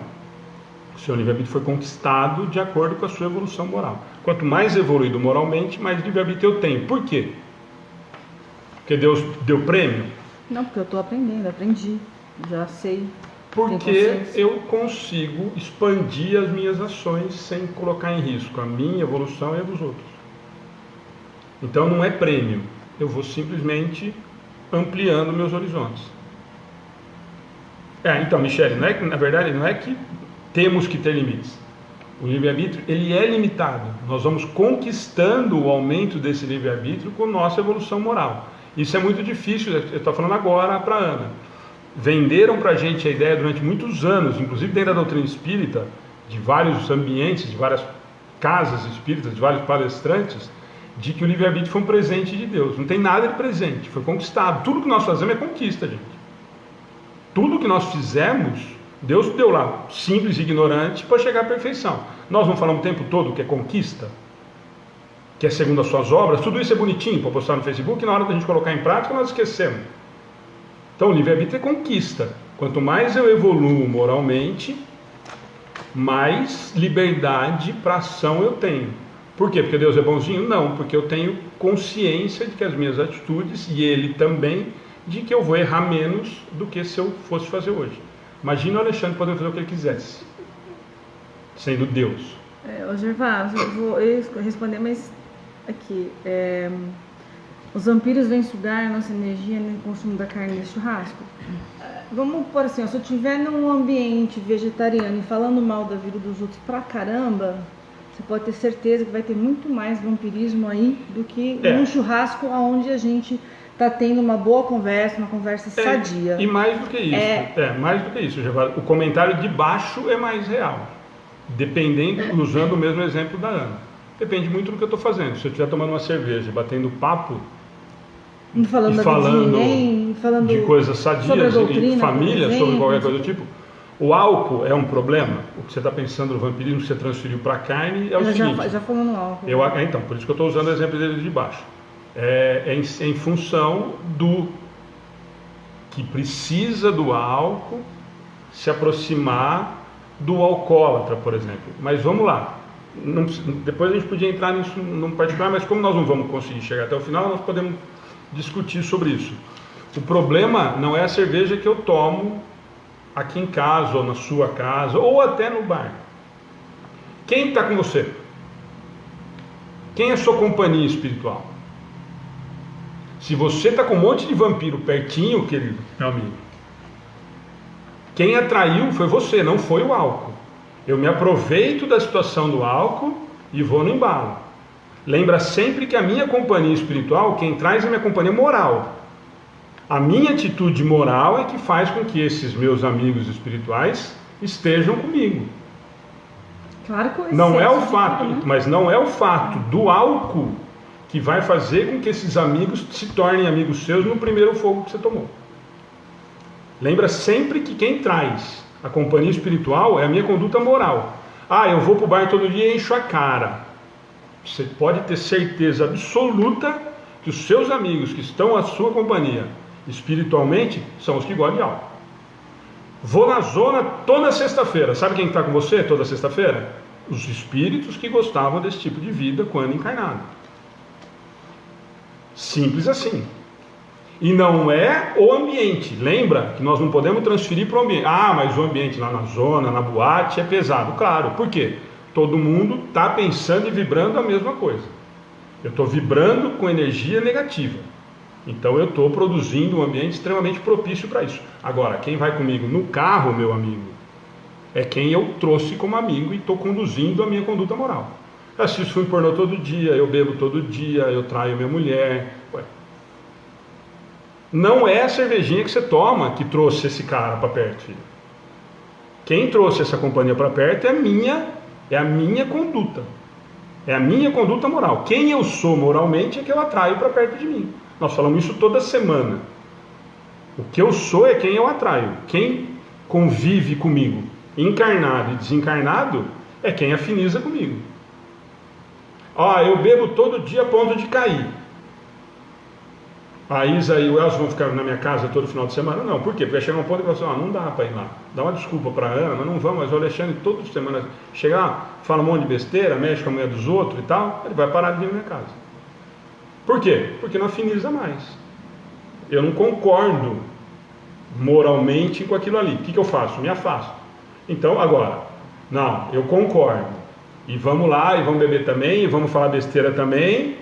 O seu livre-arbítrio foi conquistado de acordo com a sua evolução moral. Quanto mais evoluído moralmente, mais livre-arbítrio eu tenho. Por quê? Porque Deus deu prêmio?
Não, porque eu estou aprendendo, aprendi, já sei.
Porque eu consigo expandir as minhas ações sem colocar em risco a minha evolução e a dos outros. Então não é prêmio. Eu vou simplesmente ampliando meus horizontes. Então, Michele, na verdade, não é que temos que ter limites. O livre-arbítrio, ele é limitado. Nós vamos conquistando o aumento desse livre-arbítrio com nossa evolução moral. Isso é muito difícil, eu estou falando agora para a Ana. Venderam para a gente a ideia durante muitos anos, inclusive dentro da doutrina espírita, de vários ambientes, de várias casas espíritas, de vários palestrantes, de que o livre-arbítrio foi um presente de Deus. Não tem nada de presente, foi conquistado. Tudo que nós fazemos é conquista, gente. Tudo que nós fizemos, Deus deu lá, simples e ignorante, para chegar à perfeição. Nós não falamos o tempo todo que é conquista, que é segundo as suas obras, tudo isso é bonitinho para postar no Facebook, e na hora da gente colocar em prática nós esquecemos. Então o livre-arbítrio é conquista. Quanto mais eu evoluo moralmente, mais liberdade para ação eu tenho. Por quê? Porque Deus é bonzinho? Não, porque eu tenho consciência de que as minhas atitudes, e Ele também, de que eu vou errar menos do que se eu fosse fazer hoje. Imagina o Alexandre podendo fazer o que ele quisesse, sendo Deus.
Ô Gervásio, eu vou responder, mas aqui, os vampiros vêm sugar a nossa energia no consumo da carne de churrasco. Vamos por assim, se eu estiver num ambiente vegetariano e falando mal da vida dos outros pra caramba, você pode ter certeza que vai ter muito mais vampirismo aí do que num churrasco onde a gente está tendo uma boa conversa, uma conversa sadia.
E mais do que isso, mais do que isso, o comentário de baixo é mais real, dependendo, usando o mesmo exemplo da Ana. Depende muito do que eu estou fazendo. Se eu estiver tomando uma cerveja, batendo papo, falando de coisas sadias, doutrina, família, sobre qualquer coisa do tipo, o álcool é um problema. O que você está pensando no vampirismo que você transferiu para a carne é o seguinte.
Já falando no álcool.
Então, por isso que eu estou usando o exemplo dele de baixo. Em função do que precisa do álcool se aproximar do alcoólatra, por exemplo. Mas vamos lá. Depois a gente podia entrar nisso num particular, mas como nós não vamos conseguir chegar até o final, nós podemos discutir sobre isso. O problema não é a cerveja que eu tomo aqui em casa, ou na sua casa, ou até no bar. Quem está com você? Quem é a sua companhia espiritual? Se você está com um monte de vampiro pertinho, querido, meu amigo, quem atraiu foi você, não foi o álcool. Eu me aproveito da situação do álcool e vou no embalo. Lembra sempre que a minha companhia espiritual, quem traz é a minha companhia moral. A minha atitude moral é que faz com que esses meus amigos espirituais estejam comigo.
Claro que
não é o fato, mas não é o fato do álcool que vai fazer com que esses amigos se tornem amigos seus no primeiro fogo que você tomou. Lembra sempre que quem traz a companhia espiritual é a minha conduta moral. Eu vou para o bar todo dia e encho a cara. Você pode ter certeza absoluta que os seus amigos que estão à sua companhia espiritualmente são os que gostam de álcool. Vou na zona toda sexta-feira. Sabe quem está com você toda sexta-feira? Os espíritos que gostavam desse tipo de vida quando encarnado. Simples assim. E não é o ambiente. Lembra que nós não podemos transferir para o ambiente. Mas o ambiente lá na zona, na boate, é pesado. Claro, por quê? Todo mundo está pensando e vibrando a mesma coisa. Eu estou vibrando com energia negativa. Então eu estou produzindo um ambiente extremamente propício para isso. Agora, quem vai comigo no carro, meu amigo, é quem eu trouxe como amigo e estou conduzindo a minha conduta moral. Eu assisto filme pornô todo dia, eu bebo todo dia, eu traio minha mulher. Não é a cervejinha que você toma que trouxe esse cara para perto, filho. Quem trouxe essa companhia para perto é a minha conduta. É a minha conduta moral. Quem eu sou moralmente é que eu atraio para perto de mim. Nós falamos isso toda semana. O que eu sou é quem eu atraio. Quem convive comigo, encarnado e desencarnado, é quem afiniza comigo. Eu bebo todo dia a ponto de cair. A Isa e o Elcio vão ficar na minha casa todo final de semana? Não, por quê? Porque vai chegar um ponto que vai não dá para ir lá. Dá uma desculpa para a Ana, mas não vamos. Mas o Alexandre toda semana chega lá, fala um monte de besteira, mexe com a mulher dos outros e tal, ele vai parar de vir na minha casa. Por quê? Porque não afiniza mais. Eu não concordo moralmente com aquilo ali. O que eu faço? Me afasto. Então, agora, não, eu concordo. E vamos lá, e vamos beber também, e vamos falar besteira também.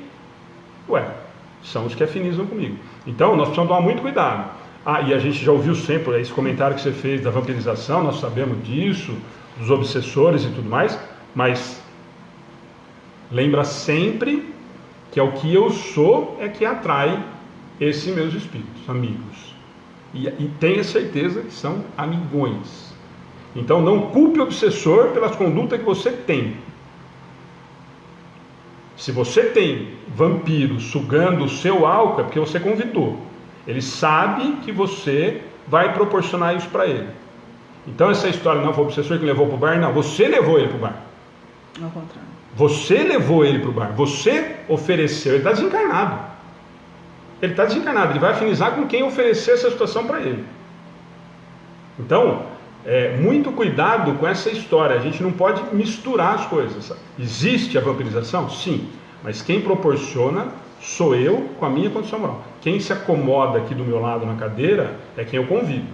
São os que afinizam comigo. Então, nós precisamos tomar muito cuidado. E a gente já ouviu sempre esse comentário que você fez da vampirização, nós sabemos disso, dos obsessores e tudo mais, mas lembra sempre que é o que eu sou é que atrai esses meus espíritos, amigos. E tenha certeza que são amigões. Então, não culpe o obsessor pelas condutas que você tem. Se você tem vampiro sugando o seu álcool, é porque você convidou. Ele sabe que você vai proporcionar isso para ele. Então essa história não foi o obsessor que levou para o bar, não. Você levou ele para o bar.
Ao contrário.
Você levou ele para o bar. Você ofereceu. Ele está desencarnado. Ele está desencarnado. Ele vai afinizar com quem oferecer essa situação para ele. Então, muito cuidado com essa história. A gente não pode misturar as coisas. Existe a vampirização? Sim. Mas quem proporciona sou eu com a minha condição moral. Quem se acomoda aqui do meu lado na cadeira é quem eu convido.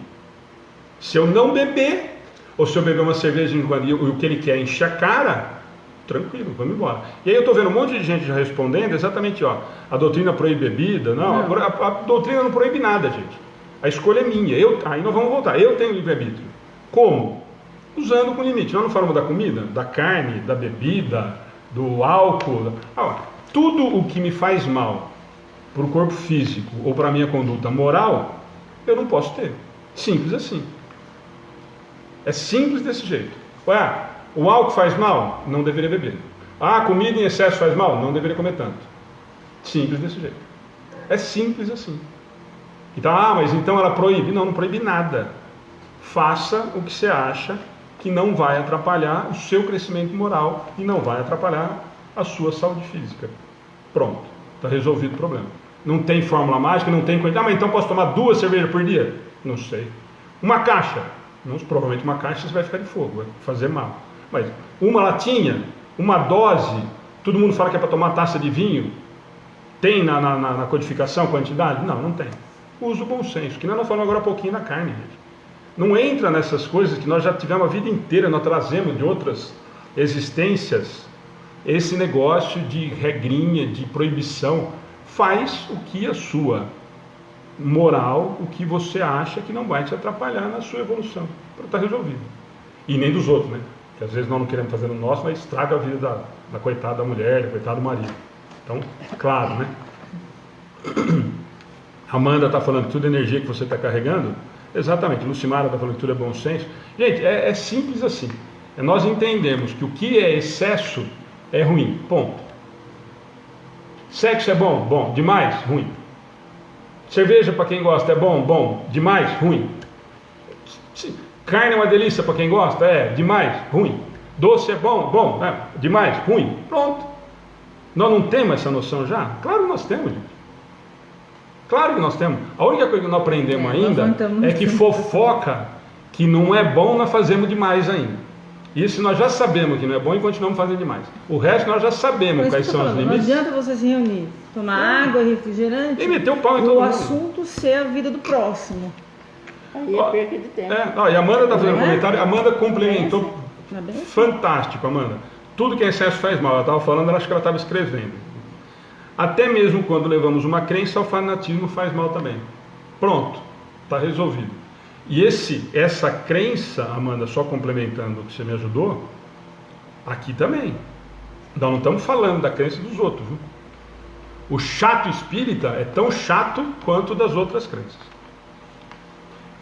Se eu não beber, ou se eu beber uma cerveja e o que ele quer é encher a cara, tranquilo, vamos embora. E aí eu estou vendo um monte de gente já respondendo exatamente, a doutrina proíbe bebida. Não. A doutrina não proíbe nada, gente. A escolha é minha. Aí nós vamos voltar. Eu tenho livre-arbítrio. Como? Usando com limite. Nós não falamos da comida, da carne, da bebida, do álcool. Tudo o que me faz mal para o corpo físico ou para a minha conduta moral, eu não posso ter. Simples assim. É simples desse jeito. O álcool faz mal? Não deveria beber. A comida em excesso faz mal? Não deveria comer tanto. Simples desse jeito. É simples assim. Então, mas então ela proíbe? Não proíbe nada. Faça o que você acha que não vai atrapalhar o seu crescimento moral e não vai atrapalhar a sua saúde física. Pronto. Está resolvido o problema. Não tem fórmula mágica, não tem coisa. Mas então posso tomar 2 cervejas por dia? Não sei. Uma caixa? Provavelmente uma caixa você vai ficar de fogo, vai fazer mal. Mas uma latinha, uma dose, todo mundo fala que é para tomar taça de vinho. Tem na codificação quantidade? Não tem. Usa o bom senso, que nós falamos agora há pouquinho da carne, gente. Não entra nessas coisas que nós já tivemos a vida inteira, nós trazemos de outras existências, esse negócio de regrinha, de proibição. Faz o que a sua moral, o que você acha que não vai te atrapalhar na sua evolução. Está resolvido. E nem dos outros, né? Que às vezes nós não queremos fazer no nosso, mas estraga a vida da coitada da mulher, da coitada do marido. Então, claro, né? Amanda está falando que tudo é energia que você está carregando. Exatamente. Lucimara está falando que tudo é bom senso. Gente, é simples assim. Nós entendemos que o que é excesso é ruim. Ponto. Sexo é bom? Bom. Demais? Ruim. Cerveja para quem gosta é bom? Bom. Demais? Ruim. Carne é uma delícia para quem gosta? Demais? Ruim. Doce é bom? Bom. Demais? Ruim. Pronto. Nós não temos essa noção já? Claro que nós temos, gente. Claro que nós temos. A única coisa que não aprendemos ainda é que fofoca, que não é bom, nós fazemos demais ainda. Isso nós já sabemos que não é bom e continuamos fazendo demais. O resto nós já sabemos quais são os limites.
Não adianta você se reunir, tomar água, refrigerante,
e meter o pau em todo mundo.
O assunto ser a vida do próximo.
Aí é perda de tempo.
E a Amanda está fazendo um comentário. A Amanda complementou. Fantástico, Amanda. Tudo que é excesso faz mal. Ela estava falando, acho que ela estava escrevendo. Até mesmo quando levamos uma crença, o fanatismo faz mal também. Pronto, está resolvido. E essa crença, Amanda, só complementando o que você me ajudou, aqui também. Nós não estamos falando da crença dos outros. Viu? O chato espírita é tão chato quanto das outras crenças.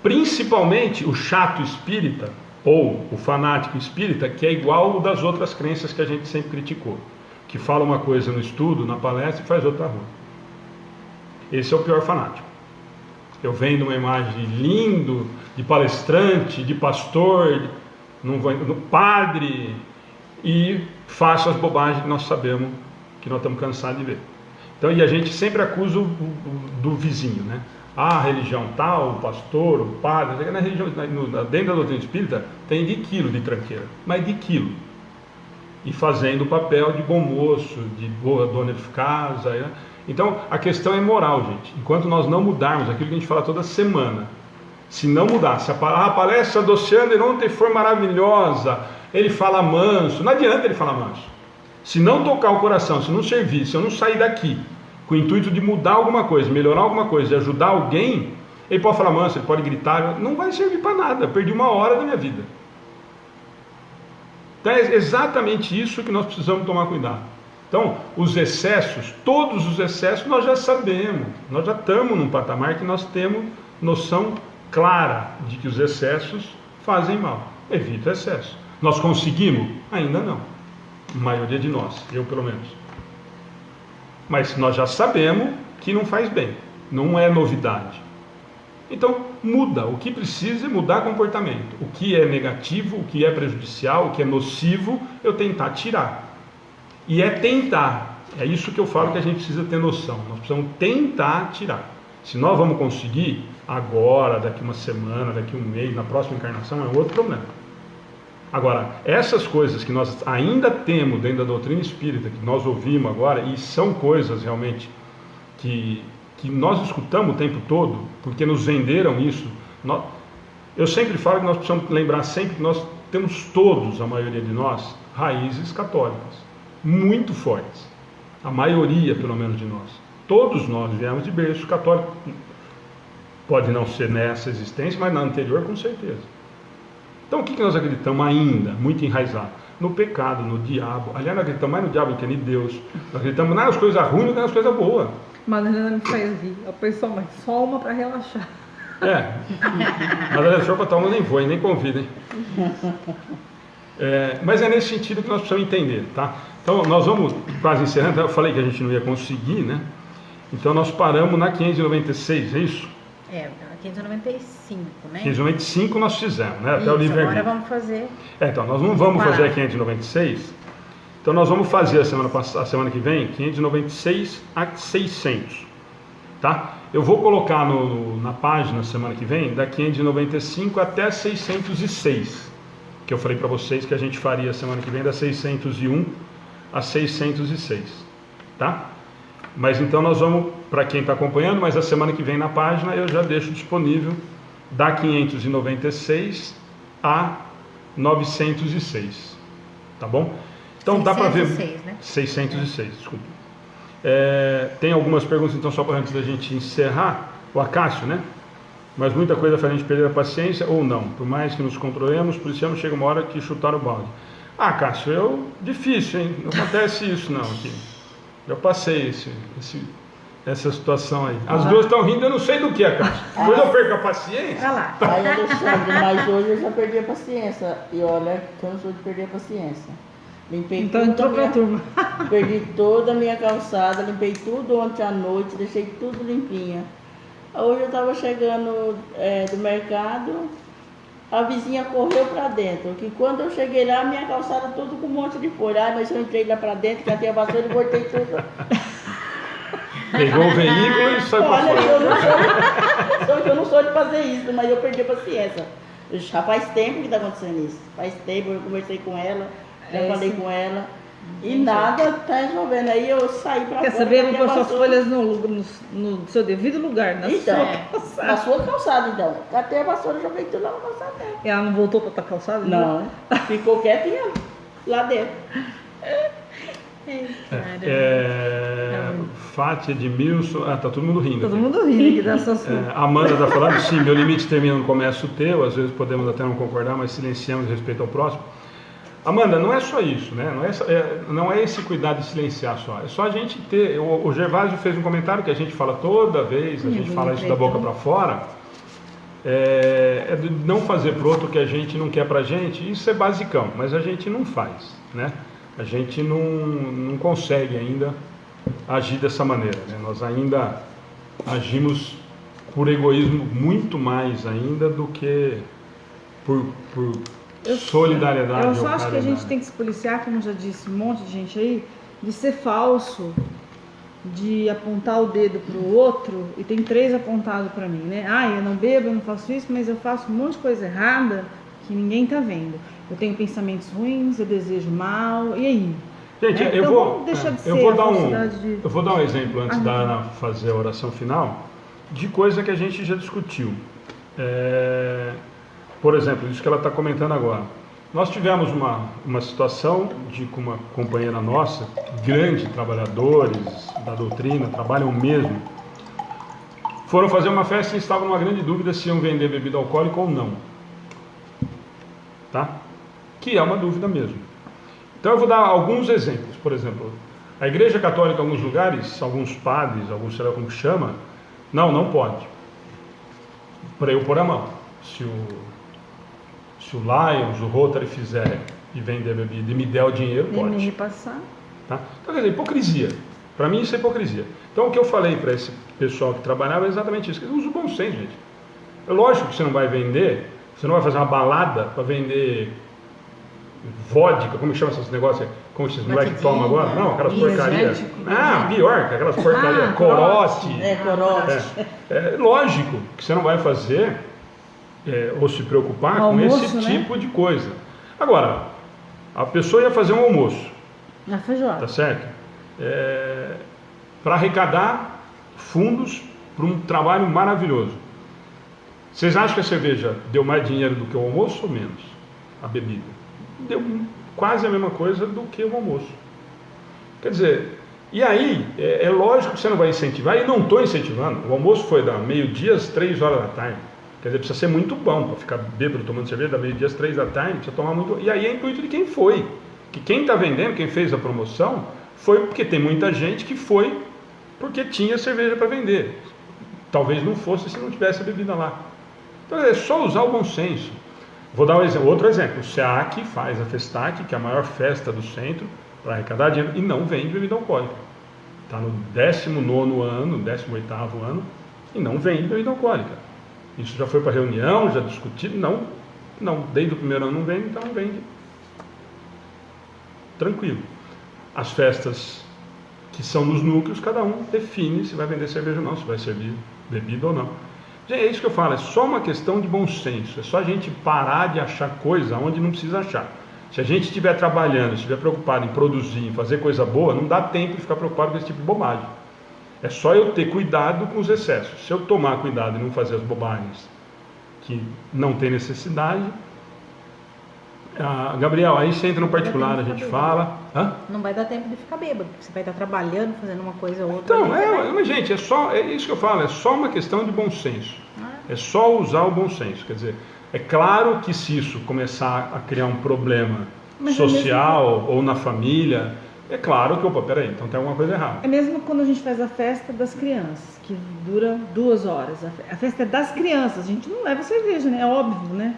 Principalmente o chato espírita, ou o fanático espírita, que é igual ao das outras crenças que a gente sempre criticou. Que fala uma coisa no estudo, na palestra, e faz outra ruim. Esse é o pior fanático. Eu vendo uma imagem lindo, de palestrante, de pastor, de padre, e faço as bobagens que nós sabemos, que nós estamos cansados de ver. Então, e a gente sempre acusa do vizinho, né? A religião tal, o pastor, o padre, na religião, dentro da doutrina espírita, tem de quilo de tranqueira, mas de quilo. E fazendo o papel de bom moço, de boa dona de casa. Né? Então, a questão é moral, gente. Enquanto nós não mudarmos aquilo que a gente fala toda semana, se não mudar, se a palestra do Oceano ontem foi maravilhosa, ele fala manso, não adianta ele falar manso. Se não tocar o coração, se não servir, se eu não sair daqui com o intuito de mudar alguma coisa, melhorar alguma coisa, de ajudar alguém, ele pode falar manso, ele pode gritar, não vai servir para nada, eu perdi 1 hora da minha vida. Então é exatamente isso que nós precisamos tomar cuidado. Então, os excessos, todos os excessos nós já sabemos, nós já estamos num patamar que nós temos noção clara de que os excessos fazem mal. Evita o excesso. Nós conseguimos? Ainda não. A maioria de nós, eu pelo menos. Mas nós já sabemos que não faz bem, não é novidade. Então, muda. O que precisa é mudar comportamento. O que é negativo, o que é prejudicial, o que é nocivo, eu tentar tirar. E é tentar. É isso que eu falo que a gente precisa ter noção. Nós precisamos tentar tirar. Se nós vamos conseguir, agora, daqui uma semana, daqui um mês, na próxima encarnação, é outro problema. Agora, essas coisas que nós ainda temos dentro da doutrina espírita, que nós ouvimos agora, e são coisas realmente que nós escutamos o tempo todo, porque nos venderam isso. Eu sempre falo que nós precisamos lembrar sempre que nós temos todos, a maioria de nós, raízes católicas, muito fortes. A maioria, pelo menos, de nós. Todos nós viemos de berço católico. Pode não ser nessa existência, mas na anterior, com certeza. Então, o que nós acreditamos ainda, muito enraizado? No pecado, no diabo. Aliás, nós acreditamos mais no diabo do que em Deus. Nós acreditamos nas coisas ruins do que nas coisas boas.
Mas ainda me faz rir. A pessoa, mas só uma para relaxar.
Mas a para uma nem foi, nem convida, hein? Mas é nesse sentido que nós precisamos entender, tá? Então, nós vamos quase encerrando. Eu falei que a gente não ia conseguir, né? Então, nós paramos na 596, é isso?
595, né?
595 nós fizemos, né? Até
isso,
o livre-arbítrio.
agora vamos fazer.
Então, nós não vamos fazer a 596. Então, nós vamos fazer a semana que vem 596 a 600, tá? Eu vou colocar na página semana que vem da 595 até 606, que eu falei para vocês que a gente faria semana que vem da 601 a 606, tá? Mas então nós vamos, para quem está acompanhando, mas a semana que vem na página eu já deixo disponível da 596 a 906, tá bom? Então dá para ver...
606, né?
606, desculpa. Tem algumas perguntas, então, só para antes da gente encerrar. O Acácio, né? Mas muita coisa faz a gente perder a paciência ou não. Por mais que nos controlemos, policiamos, chega uma hora que chutar o balde. Cássio, difícil, hein? Não acontece isso não aqui. Eu passei essa situação aí. As duas estão rindo, eu não sei do que, Cássio. Depois eu perco a paciência.
Olha lá.
Aí, Alexandre, mas hoje eu já perdi a paciência. E olha que eu não sou de perder a paciência. Limpei
Então
tudo
entrou pra turma.
Perdi toda a minha calçada, limpei tudo ontem à noite, deixei tudo limpinha. Hoje eu estava chegando do mercado, a vizinha correu para dentro, que quando eu cheguei lá, minha calçada tudo com um monte de folha. Mas eu entrei lá para dentro, catei a vassoura e botei tudo.
Pegou o veículo e saiu para fora.
Só que eu não sou de fazer isso, mas eu perdi a paciência. Já faz tempo que está acontecendo isso. Faz tempo, eu conversei com ela, já falei com ela. E nada está resolvendo. Aí eu saí para fora.
Quer saber? Eu vou pôr suas folhas no seu devido lugar, na
então,
sua calçada.
na sua calçada, então. Catei a vassoura, joguei tudo lá na calçada dela.
E ela não voltou para tua calçada?
Não, ficou quietinha lá dentro.
Fátia, Edmilson, tá todo mundo rindo.
Todo
aqui.
mundo rindo aqui dessas
Amanda está falando, sim, meu limite termina no começo teu, às vezes podemos até não concordar, mas silenciamos respeito ao próximo. Amanda, não é só isso, né? Não é esse cuidado de silenciar só, é só a gente ter, o Gervásio fez um comentário que a gente fala toda vez, a gente fala isso da boca para fora, de não fazer pro outro o que a gente não quer pra gente, isso é basicão, mas a gente não faz, né? A gente não consegue ainda agir dessa maneira, né? Nós ainda agimos por egoísmo muito mais ainda do que por solidariedade.
Eu só acho que a gente tem que se policiar, como já disse um monte de gente aí, de ser falso, de apontar o dedo pro outro, e tem 3 apontados para mim, né? Eu não bebo, eu não faço isso, mas eu faço um monte de coisa errada que ninguém tá vendo. Eu tenho pensamentos ruins, eu desejo mal, e aí?
Gente,
Então,
eu vou dar um exemplo antes da Ana fazer a oração final, de coisa que a gente já discutiu. Por exemplo, isso que ela está comentando agora. Nós tivemos uma situação com uma companheira nossa, grande, trabalhadores da doutrina, trabalham mesmo, foram fazer uma festa e estavam numa grande dúvida se iam vender bebida alcoólica ou não. Tá? Que é uma dúvida mesmo. Então eu vou dar alguns exemplos. Por exemplo, a Igreja Católica em alguns lugares, alguns padres, alguns sei lá como chama, não pode. Para eu pôr a mão. Se o Lions, o Rotary fizer e vender bebida e me der o dinheiro, pode.
Me repassar.
Tá? Então, quer dizer, hipocrisia. Para mim isso é hipocrisia. Então o que eu falei para esse pessoal que trabalhava é exatamente isso. Usa o bom senso, gente. É lógico que você não vai vender, você não vai fazer uma balada para vender vodka, como chama esses negócios? Como esses moleques que tomam agora? Não, aquelas porcarias. Pior, aquelas porcarias. Corote.
Corote.
É lógico que você não vai fazer ou se preocupar com
Almoço,
esse
né?
tipo de coisa. Agora, a pessoa ia fazer um almoço,
Na feijoada.
tá certo? Para arrecadar fundos para um trabalho maravilhoso. Vocês acham que a cerveja deu mais dinheiro do que o almoço ou menos? A bebida? Deu quase a mesma coisa do que o almoço. Quer dizer, e aí, é lógico que você não vai incentivar, e não estou incentivando. O almoço foi da meio-dia às 3 horas da tarde. Quer dizer, precisa ser muito bom para ficar bêbado tomando cerveja da meio-dia às 3 da tarde, precisa tomar muito. E aí é intuito de quem foi. Que quem está vendendo, quem fez a promoção, foi porque tem muita gente que foi porque tinha cerveja para vender. Talvez não fosse se não tivesse a bebida lá. Então é só usar o bom senso. Vou dar outro exemplo. O SEAC faz a Festac, que é a maior festa do centro, para arrecadar dinheiro, e não vende bebida alcoólica. Está no 19º ano, 18º ano, e não vende bebida alcoólica. Isso já foi para reunião, já discutido, não, desde o primeiro ano não vende, então não vende. Tranquilo. As festas que são nos núcleos, cada um define se vai vender cerveja ou não, se vai servir bebida ou não. É isso que eu falo, é só uma questão de bom senso, é só a gente parar de achar coisa onde não precisa achar. Se a gente estiver trabalhando, estiver preocupado em produzir, em fazer coisa boa, não dá tempo de ficar preocupado com esse tipo de bobagem. É só eu ter cuidado com os excessos. Se eu tomar cuidado e não fazer as bobagens que não tem necessidade... Gabriel, aí você entra no particular, a gente fala...
Não vai dar tempo de ficar bêbado, porque você vai estar trabalhando, fazendo uma coisa ou outra.
Então,
mas
gente, é isso que eu falo, é só uma questão de bom senso. É só usar o bom senso. Quer dizer, é claro que se isso começar a criar um problema social ou na família, é claro que, peraí, então tem alguma coisa errada.
É mesmo quando a gente faz a festa das crianças, que dura 2 horas. A festa é das crianças, a gente não leva cerveja, né? É óbvio, né?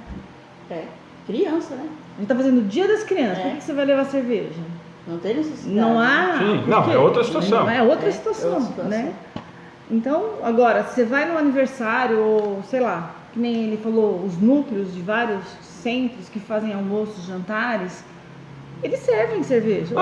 Criança, né?
A gente tá fazendo o dia das crianças, por que você vai levar cerveja?
Não tem necessidade.
Não há...
Sim, não, é outra situação.
É outra situação, né? Então, agora, você vai no aniversário, ou sei lá, que nem ele falou, os núcleos de vários centros que fazem almoços, jantares, eles servem cerveja.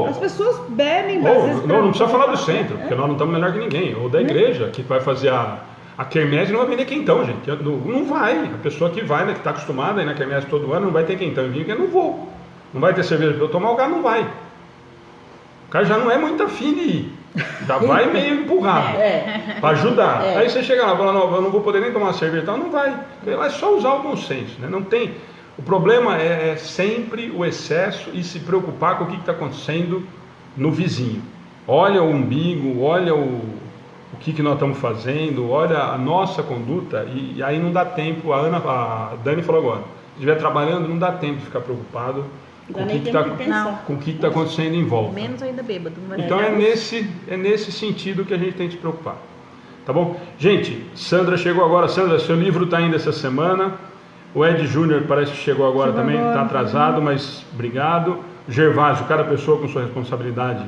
As pessoas bebem.
Não precisa falar do centro, porque nós não estamos melhor que ninguém. Ou da igreja, que vai fazer a quermesse, não vai vender quentão, gente. Não vai. A pessoa que vai, né, que está acostumada a ir na quermesse todo ano, não vai ter quentão. E vinho que eu não vou. Não vai ter cerveja para eu tomar, o cara não vai. O cara já não é muito afim de ir. Já vai meio empurrado para ajudar. Aí você chega lá e fala, não, eu não vou poder nem tomar cerveja, então não vai. É só usar o bom senso, né? Não tem... O problema é sempre o excesso e se preocupar com o que está acontecendo no vizinho. Olha o umbigo, olha o que nós estamos fazendo, olha a nossa conduta, e aí não dá tempo. A Dani falou agora, se estiver trabalhando, não dá tempo de ficar preocupado com o que está acontecendo em volta.
Menos ainda bêbado.
Então é nesse sentido que a gente tem que se preocupar. Tá bom? Gente, Sandra chegou agora. Sandra, seu livro está indo essa semana. O Ed Júnior parece que chegou agora também, está atrasado, mas obrigado. Gervásio, cada pessoa com sua responsabilidade.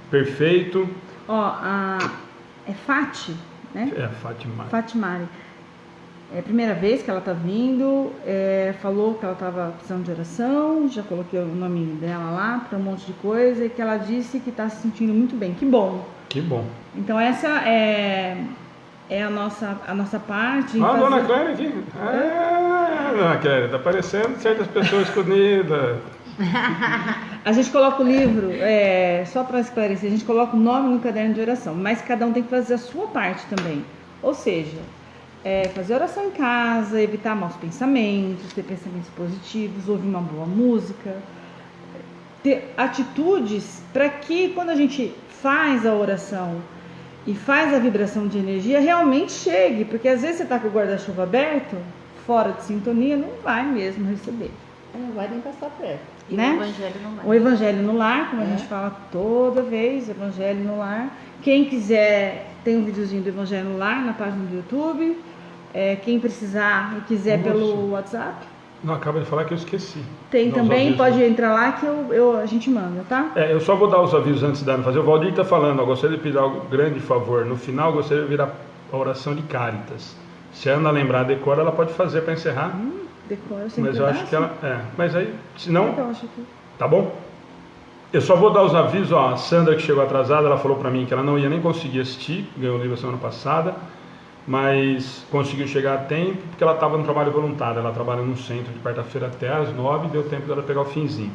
Perfeito.
É Fati, né?
É, Fatimari.
Fatimari. É a primeira vez que ela está vindo, falou que ela estava precisando de oração, já coloquei o nome dela lá para um monte de coisa, e que ela disse que está se sentindo muito bem. Que bom.
Que bom.
Então essa é a nossa parte.
Dona Clélia aqui. Dona Clélia, está aparecendo certas pessoas escondidas.
A gente coloca o livro, só para esclarecer, a gente coloca o nome no caderno de oração, mas cada um tem que fazer a sua parte também. Ou seja, fazer oração em casa, evitar maus pensamentos, ter pensamentos positivos, ouvir uma boa música, ter atitudes para que quando a gente faz a oração e faz a vibração de energia, realmente chegue, porque às vezes você está com o guarda-chuva aberto, fora de sintonia, não vai mesmo receber.
Não vai nem passar perto.
Né?
O evangelho não vai.
O evangelho no lar, como a gente fala toda vez, evangelho no lar. Quem quiser, tem um videozinho do evangelho no lar na página do YouTube. Quem precisar e quiser pelo WhatsApp.
Não, acaba de falar que eu esqueci.
Tem
Dá os
também,
avisos,
pode
né?
entrar lá que a gente manda, tá?
Eu só vou dar os avisos antes da Ana fazer. O Valdir está falando, eu gostaria de pedir um grande favor. No final, eu gostaria de virar a oração de Cáritas. Se a Ana lembrar, decora, ela pode fazer para encerrar.
Decora, sem
Mas eu acho que ela... mas aí, se não...
Eu acho que...
Tá bom? Eu só vou dar os avisos, ó, a Sandra que chegou atrasada, ela falou pra mim que ela não ia nem conseguir assistir, ganhou o livro semana passada, mas conseguiu chegar a tempo porque ela estava no trabalho voluntário, ela trabalha num centro de quarta-feira até às 9, deu tempo dela pegar o finzinho.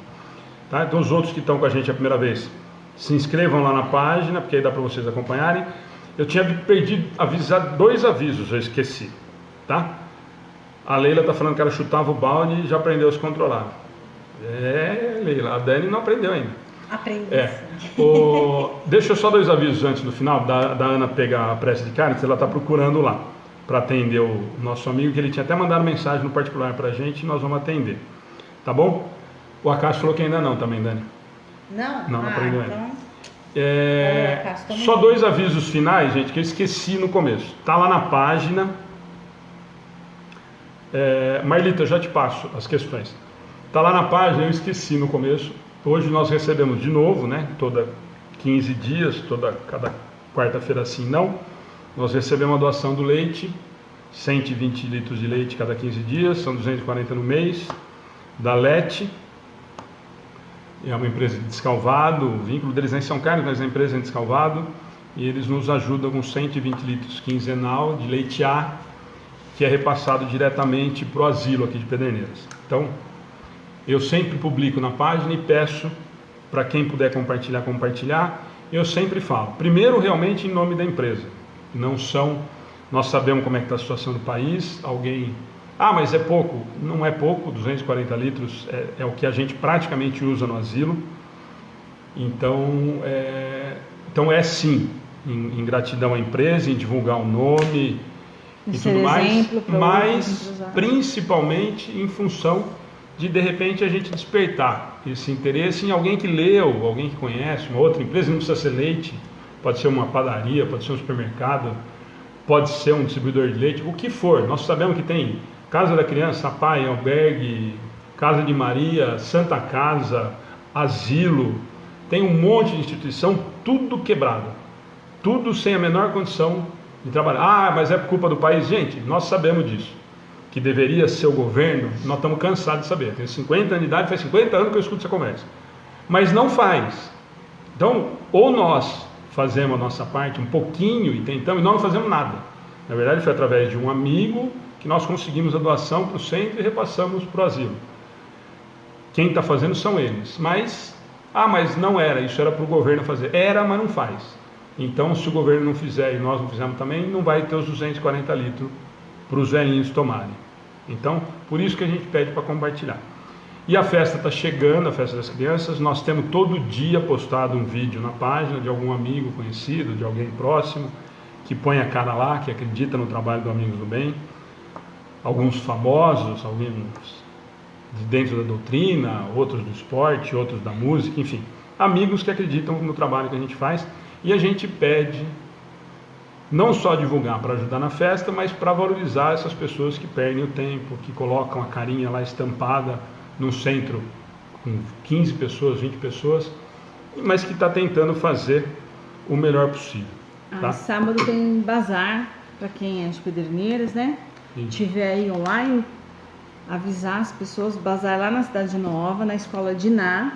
Tá? Então os outros que estão com a gente a primeira vez, se inscrevam lá na página, porque aí dá para vocês acompanharem. Eu tinha perdido, avisar 2 avisos, eu esqueci, tá? A Leila tá falando que ela chutava o balde e já aprendeu a se controlar. Leila, a Dani não aprendeu ainda.
Aprendi.
Deixa eu só 2 avisos antes do final, da Ana pegar a prece de Cáritas, ela está procurando lá, para atender o nosso amigo, que ele tinha até mandado mensagem no particular para a gente, e nós vamos atender, tá bom? O Acácio falou que ainda não também, Dani.
Não
aprendeu ainda.
Então...
Só 2 avisos finais, gente, que eu esqueci no começo. Tá lá na página. Marlita, eu já te passo as questões. Tá lá na página, eu esqueci no começo. Hoje nós recebemos de novo, né? Toda 15 dias, cada quarta-feira assim não. Nós recebemos uma doação do leite, 120 litros de leite cada 15 dias, são 240 no mês, da Lete. É uma empresa de Descalvado, o vínculo deles nem São Carlos, mas a empresa é em Descalvado, e eles nos ajudam com 120 litros quinzenal de leite A, que é repassado diretamente para o asilo aqui de Pederneiras. Então, eu sempre publico na página e peço para quem puder compartilhar. Eu sempre falo, primeiro realmente em nome da empresa, nós sabemos como é que está a situação do país, mas é pouco, não é pouco, 240 litros é o que a gente praticamente usa no asilo, então sim, em gratidão à empresa, em divulgar o nome e tudo mais, mas principalmente em função de repente a gente despertar esse interesse em alguém que leu, alguém que conhece, uma outra empresa, não precisa ser leite, pode ser uma padaria, pode ser um supermercado, pode ser um distribuidor de leite, o que for. Nós sabemos que tem Casa da Criança, Pai, Albergue, Casa de Maria, Santa Casa, Asilo, tem um monte de instituição, tudo quebrado, tudo sem a menor condição de trabalhar. Mas é por culpa do país. Gente, nós sabemos disso, que deveria ser o governo, nós estamos cansados de saber. Tenho 50 anos de idade, faz 50 anos que eu escuto essa conversa, mas não faz. Então, ou nós fazemos a nossa parte um pouquinho e tentamos, e nós não fazemos nada. Na verdade, foi através de um amigo que nós conseguimos a doação para o centro e repassamos para o asilo. Quem está fazendo são eles. Mas não era, isso era para o governo fazer. Era, mas não faz. Então, se o governo não fizer e nós não fizermos também, não vai ter os 240 litros para os velhinhos tomarem. Então, por isso que a gente pede para compartilhar. E a festa está chegando, a festa das crianças. Nós temos todo dia postado um vídeo na página de algum amigo conhecido, de alguém próximo, que põe a cara lá, que acredita no trabalho do Amigos do Bem. Alguns famosos, alguns de dentro da doutrina, outros do esporte, outros da música, enfim. Amigos que acreditam no trabalho que a gente faz. E a gente pede não só divulgar para ajudar na festa, mas para valorizar essas pessoas que perdem o tempo, que colocam a carinha lá estampada num centro com 15 pessoas, 20 pessoas, mas que está tentando fazer o melhor possível. Tá?
Sábado tem bazar, para quem é de Pederneiras, né?
Sim.
Tiver aí online, avisar as pessoas, bazar lá na Cidade Nova, na Escola de Iná,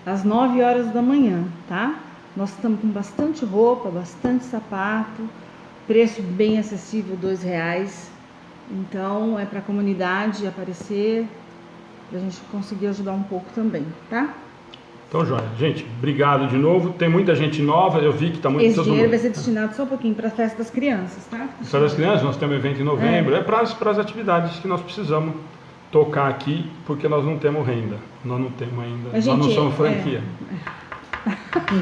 às 9 horas da manhã, tá? Nós estamos com bastante roupa, bastante sapato, preço bem acessível, R$2. Então, é para a comunidade aparecer, para a gente conseguir ajudar um pouco também, tá?
Então, joia. Gente, obrigado de novo. Tem muita gente nova, eu vi que está muito...
Esse dinheiro vai ser destinado só um pouquinho para a festa das crianças, tá?
Festa das crianças, nós temos um evento em novembro, para as atividades que nós precisamos tocar aqui, porque nós não temos renda, nós não temos ainda, nós não somos franquia.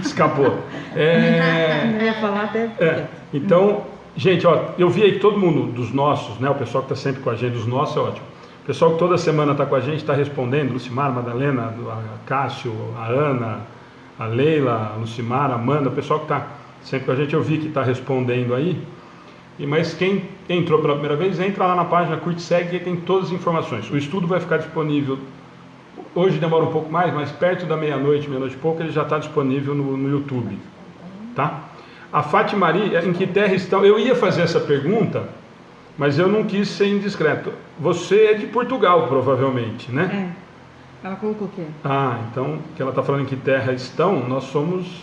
Escapou.
Não ia falar até...
Então, gente, ó, eu vi aí que todo mundo dos nossos, né, o pessoal que está sempre com a gente, dos nossos é ótimo. O pessoal que toda semana está com a gente, está respondendo, Lucimar, Madalena, a Cássio, a Ana, a Leila, a Lucimar, a Amanda, o pessoal que está sempre com a gente, eu vi que está respondendo aí. Mas quem entrou pela primeira vez, entra lá na página, curte, segue e tem todas as informações. O estudo vai ficar disponível, hoje demora um pouco mais, mas perto da meia-noite e pouco, ele já está disponível no YouTube. Tá? A Fátima Maria, em que terra estão? Eu ia fazer essa pergunta, mas eu não quis ser indiscreto. Você é de Portugal, provavelmente, né?
Ela colocou o quê?
Então, que ela está falando em que terra estão, nós somos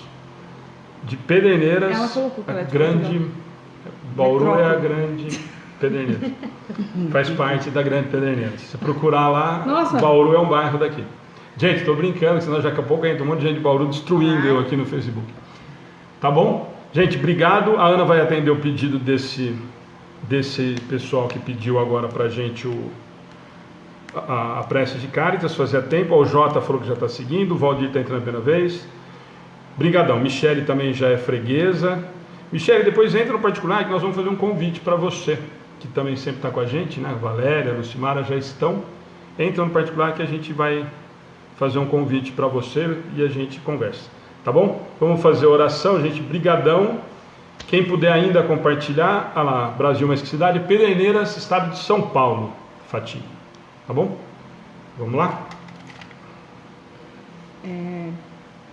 de Pederneiras.
Ela colocou que ela é de
grande
Portugal.
Bauru é a grande Pederneiras. Faz parte da grande Pederneiras. Se você procurar lá,
Nossa.
Bauru é um bairro daqui. Gente, estou brincando, senão daqui a pouco entra um monte de gente de Bauru destruindo eu aqui no Facebook. Tá bom? Gente, obrigado. A Ana vai atender o pedido desse pessoal que pediu agora pra gente a prece de Cáritas, fazia tempo. O Jota falou que já está seguindo, o Valdir está entrando a primeira vez. Brigadão. Michele também já é freguesa. Michele, depois entra no particular que nós vamos fazer um convite para você, que também sempre está com a gente, né? Valéria, Lucimara já estão. Entra no particular que a gente vai fazer um convite para você e a gente conversa. Tá bom? Vamos fazer a oração, gente. Brigadão. Quem puder ainda compartilhar, lá, Brasil Mais Que Cidade, Pederneiras, estado de São Paulo, Fatinha. Tá bom? Vamos lá?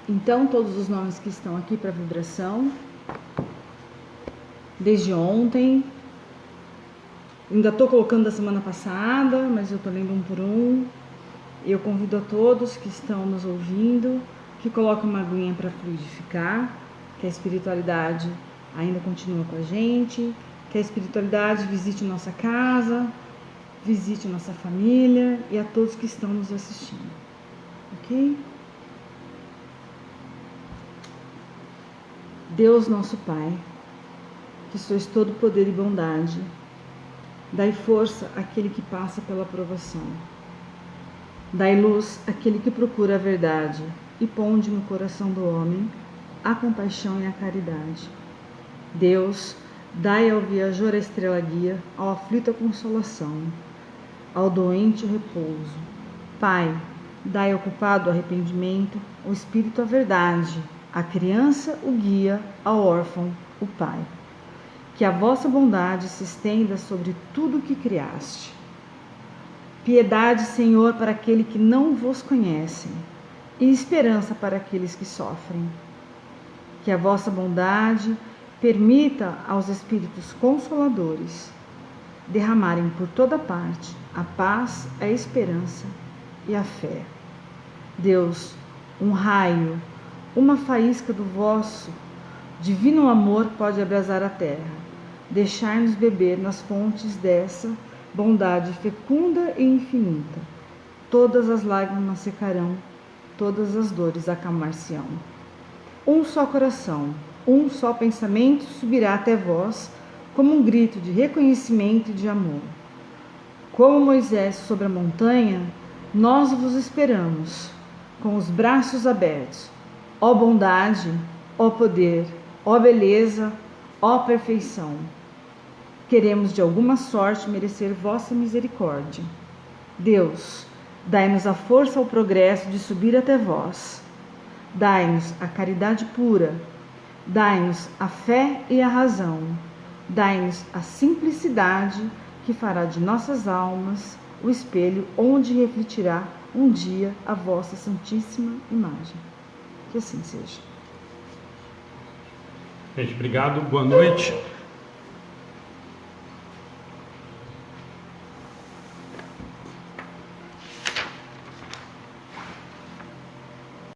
Então, todos os nomes que estão aqui para vibração, desde ontem, ainda estou colocando da semana passada, mas eu estou lendo um por um. Eu convido a todos que estão nos ouvindo, que coloquem uma aguinha para fluidificar, que a espiritualidade ainda continua com a gente, que a espiritualidade visite nossa casa, visite nossa família e a todos que estão nos assistindo. Ok? Deus nosso Pai, que sois todo poder e bondade, dai força àquele que passa pela provação. Dai luz àquele que procura a verdade e ponde no coração do homem a compaixão e a caridade. Deus, dai ao viajor a estrela guia, ao aflito a consolação, ao doente o repouso. Pai, dai ao culpado o arrependimento, ao espírito a verdade, à criança o guia, ao órfão o pai. Que a vossa bondade se estenda sobre tudo o que criaste. Piedade, Senhor, para aquele que não vos conhecem, e esperança para aqueles que sofrem. Que a vossa bondade permita aos Espíritos Consoladores derramarem por toda parte a paz, a esperança e a fé. Deus, um raio, uma faísca do vosso divino amor pode abrasar a terra, deixar-nos beber nas fontes dessa bondade fecunda e infinita. Todas as lágrimas secarão, todas as dores acalmar-se-ão. Um só coração, um só pensamento subirá até vós, como um grito de reconhecimento e de amor. Como Moisés sobre a montanha, nós vos esperamos, com os braços abertos. Ó bondade, ó poder, ó beleza, ó perfeição. Queremos de alguma sorte merecer vossa misericórdia. Deus, dai-nos a força ao progresso de subir até vós. Dai-nos a caridade pura. Dai-nos a fé e a razão. Dai-nos a simplicidade que fará de nossas almas o espelho onde refletirá um dia a vossa santíssima imagem. Que assim seja.
Gente, obrigado. Boa noite.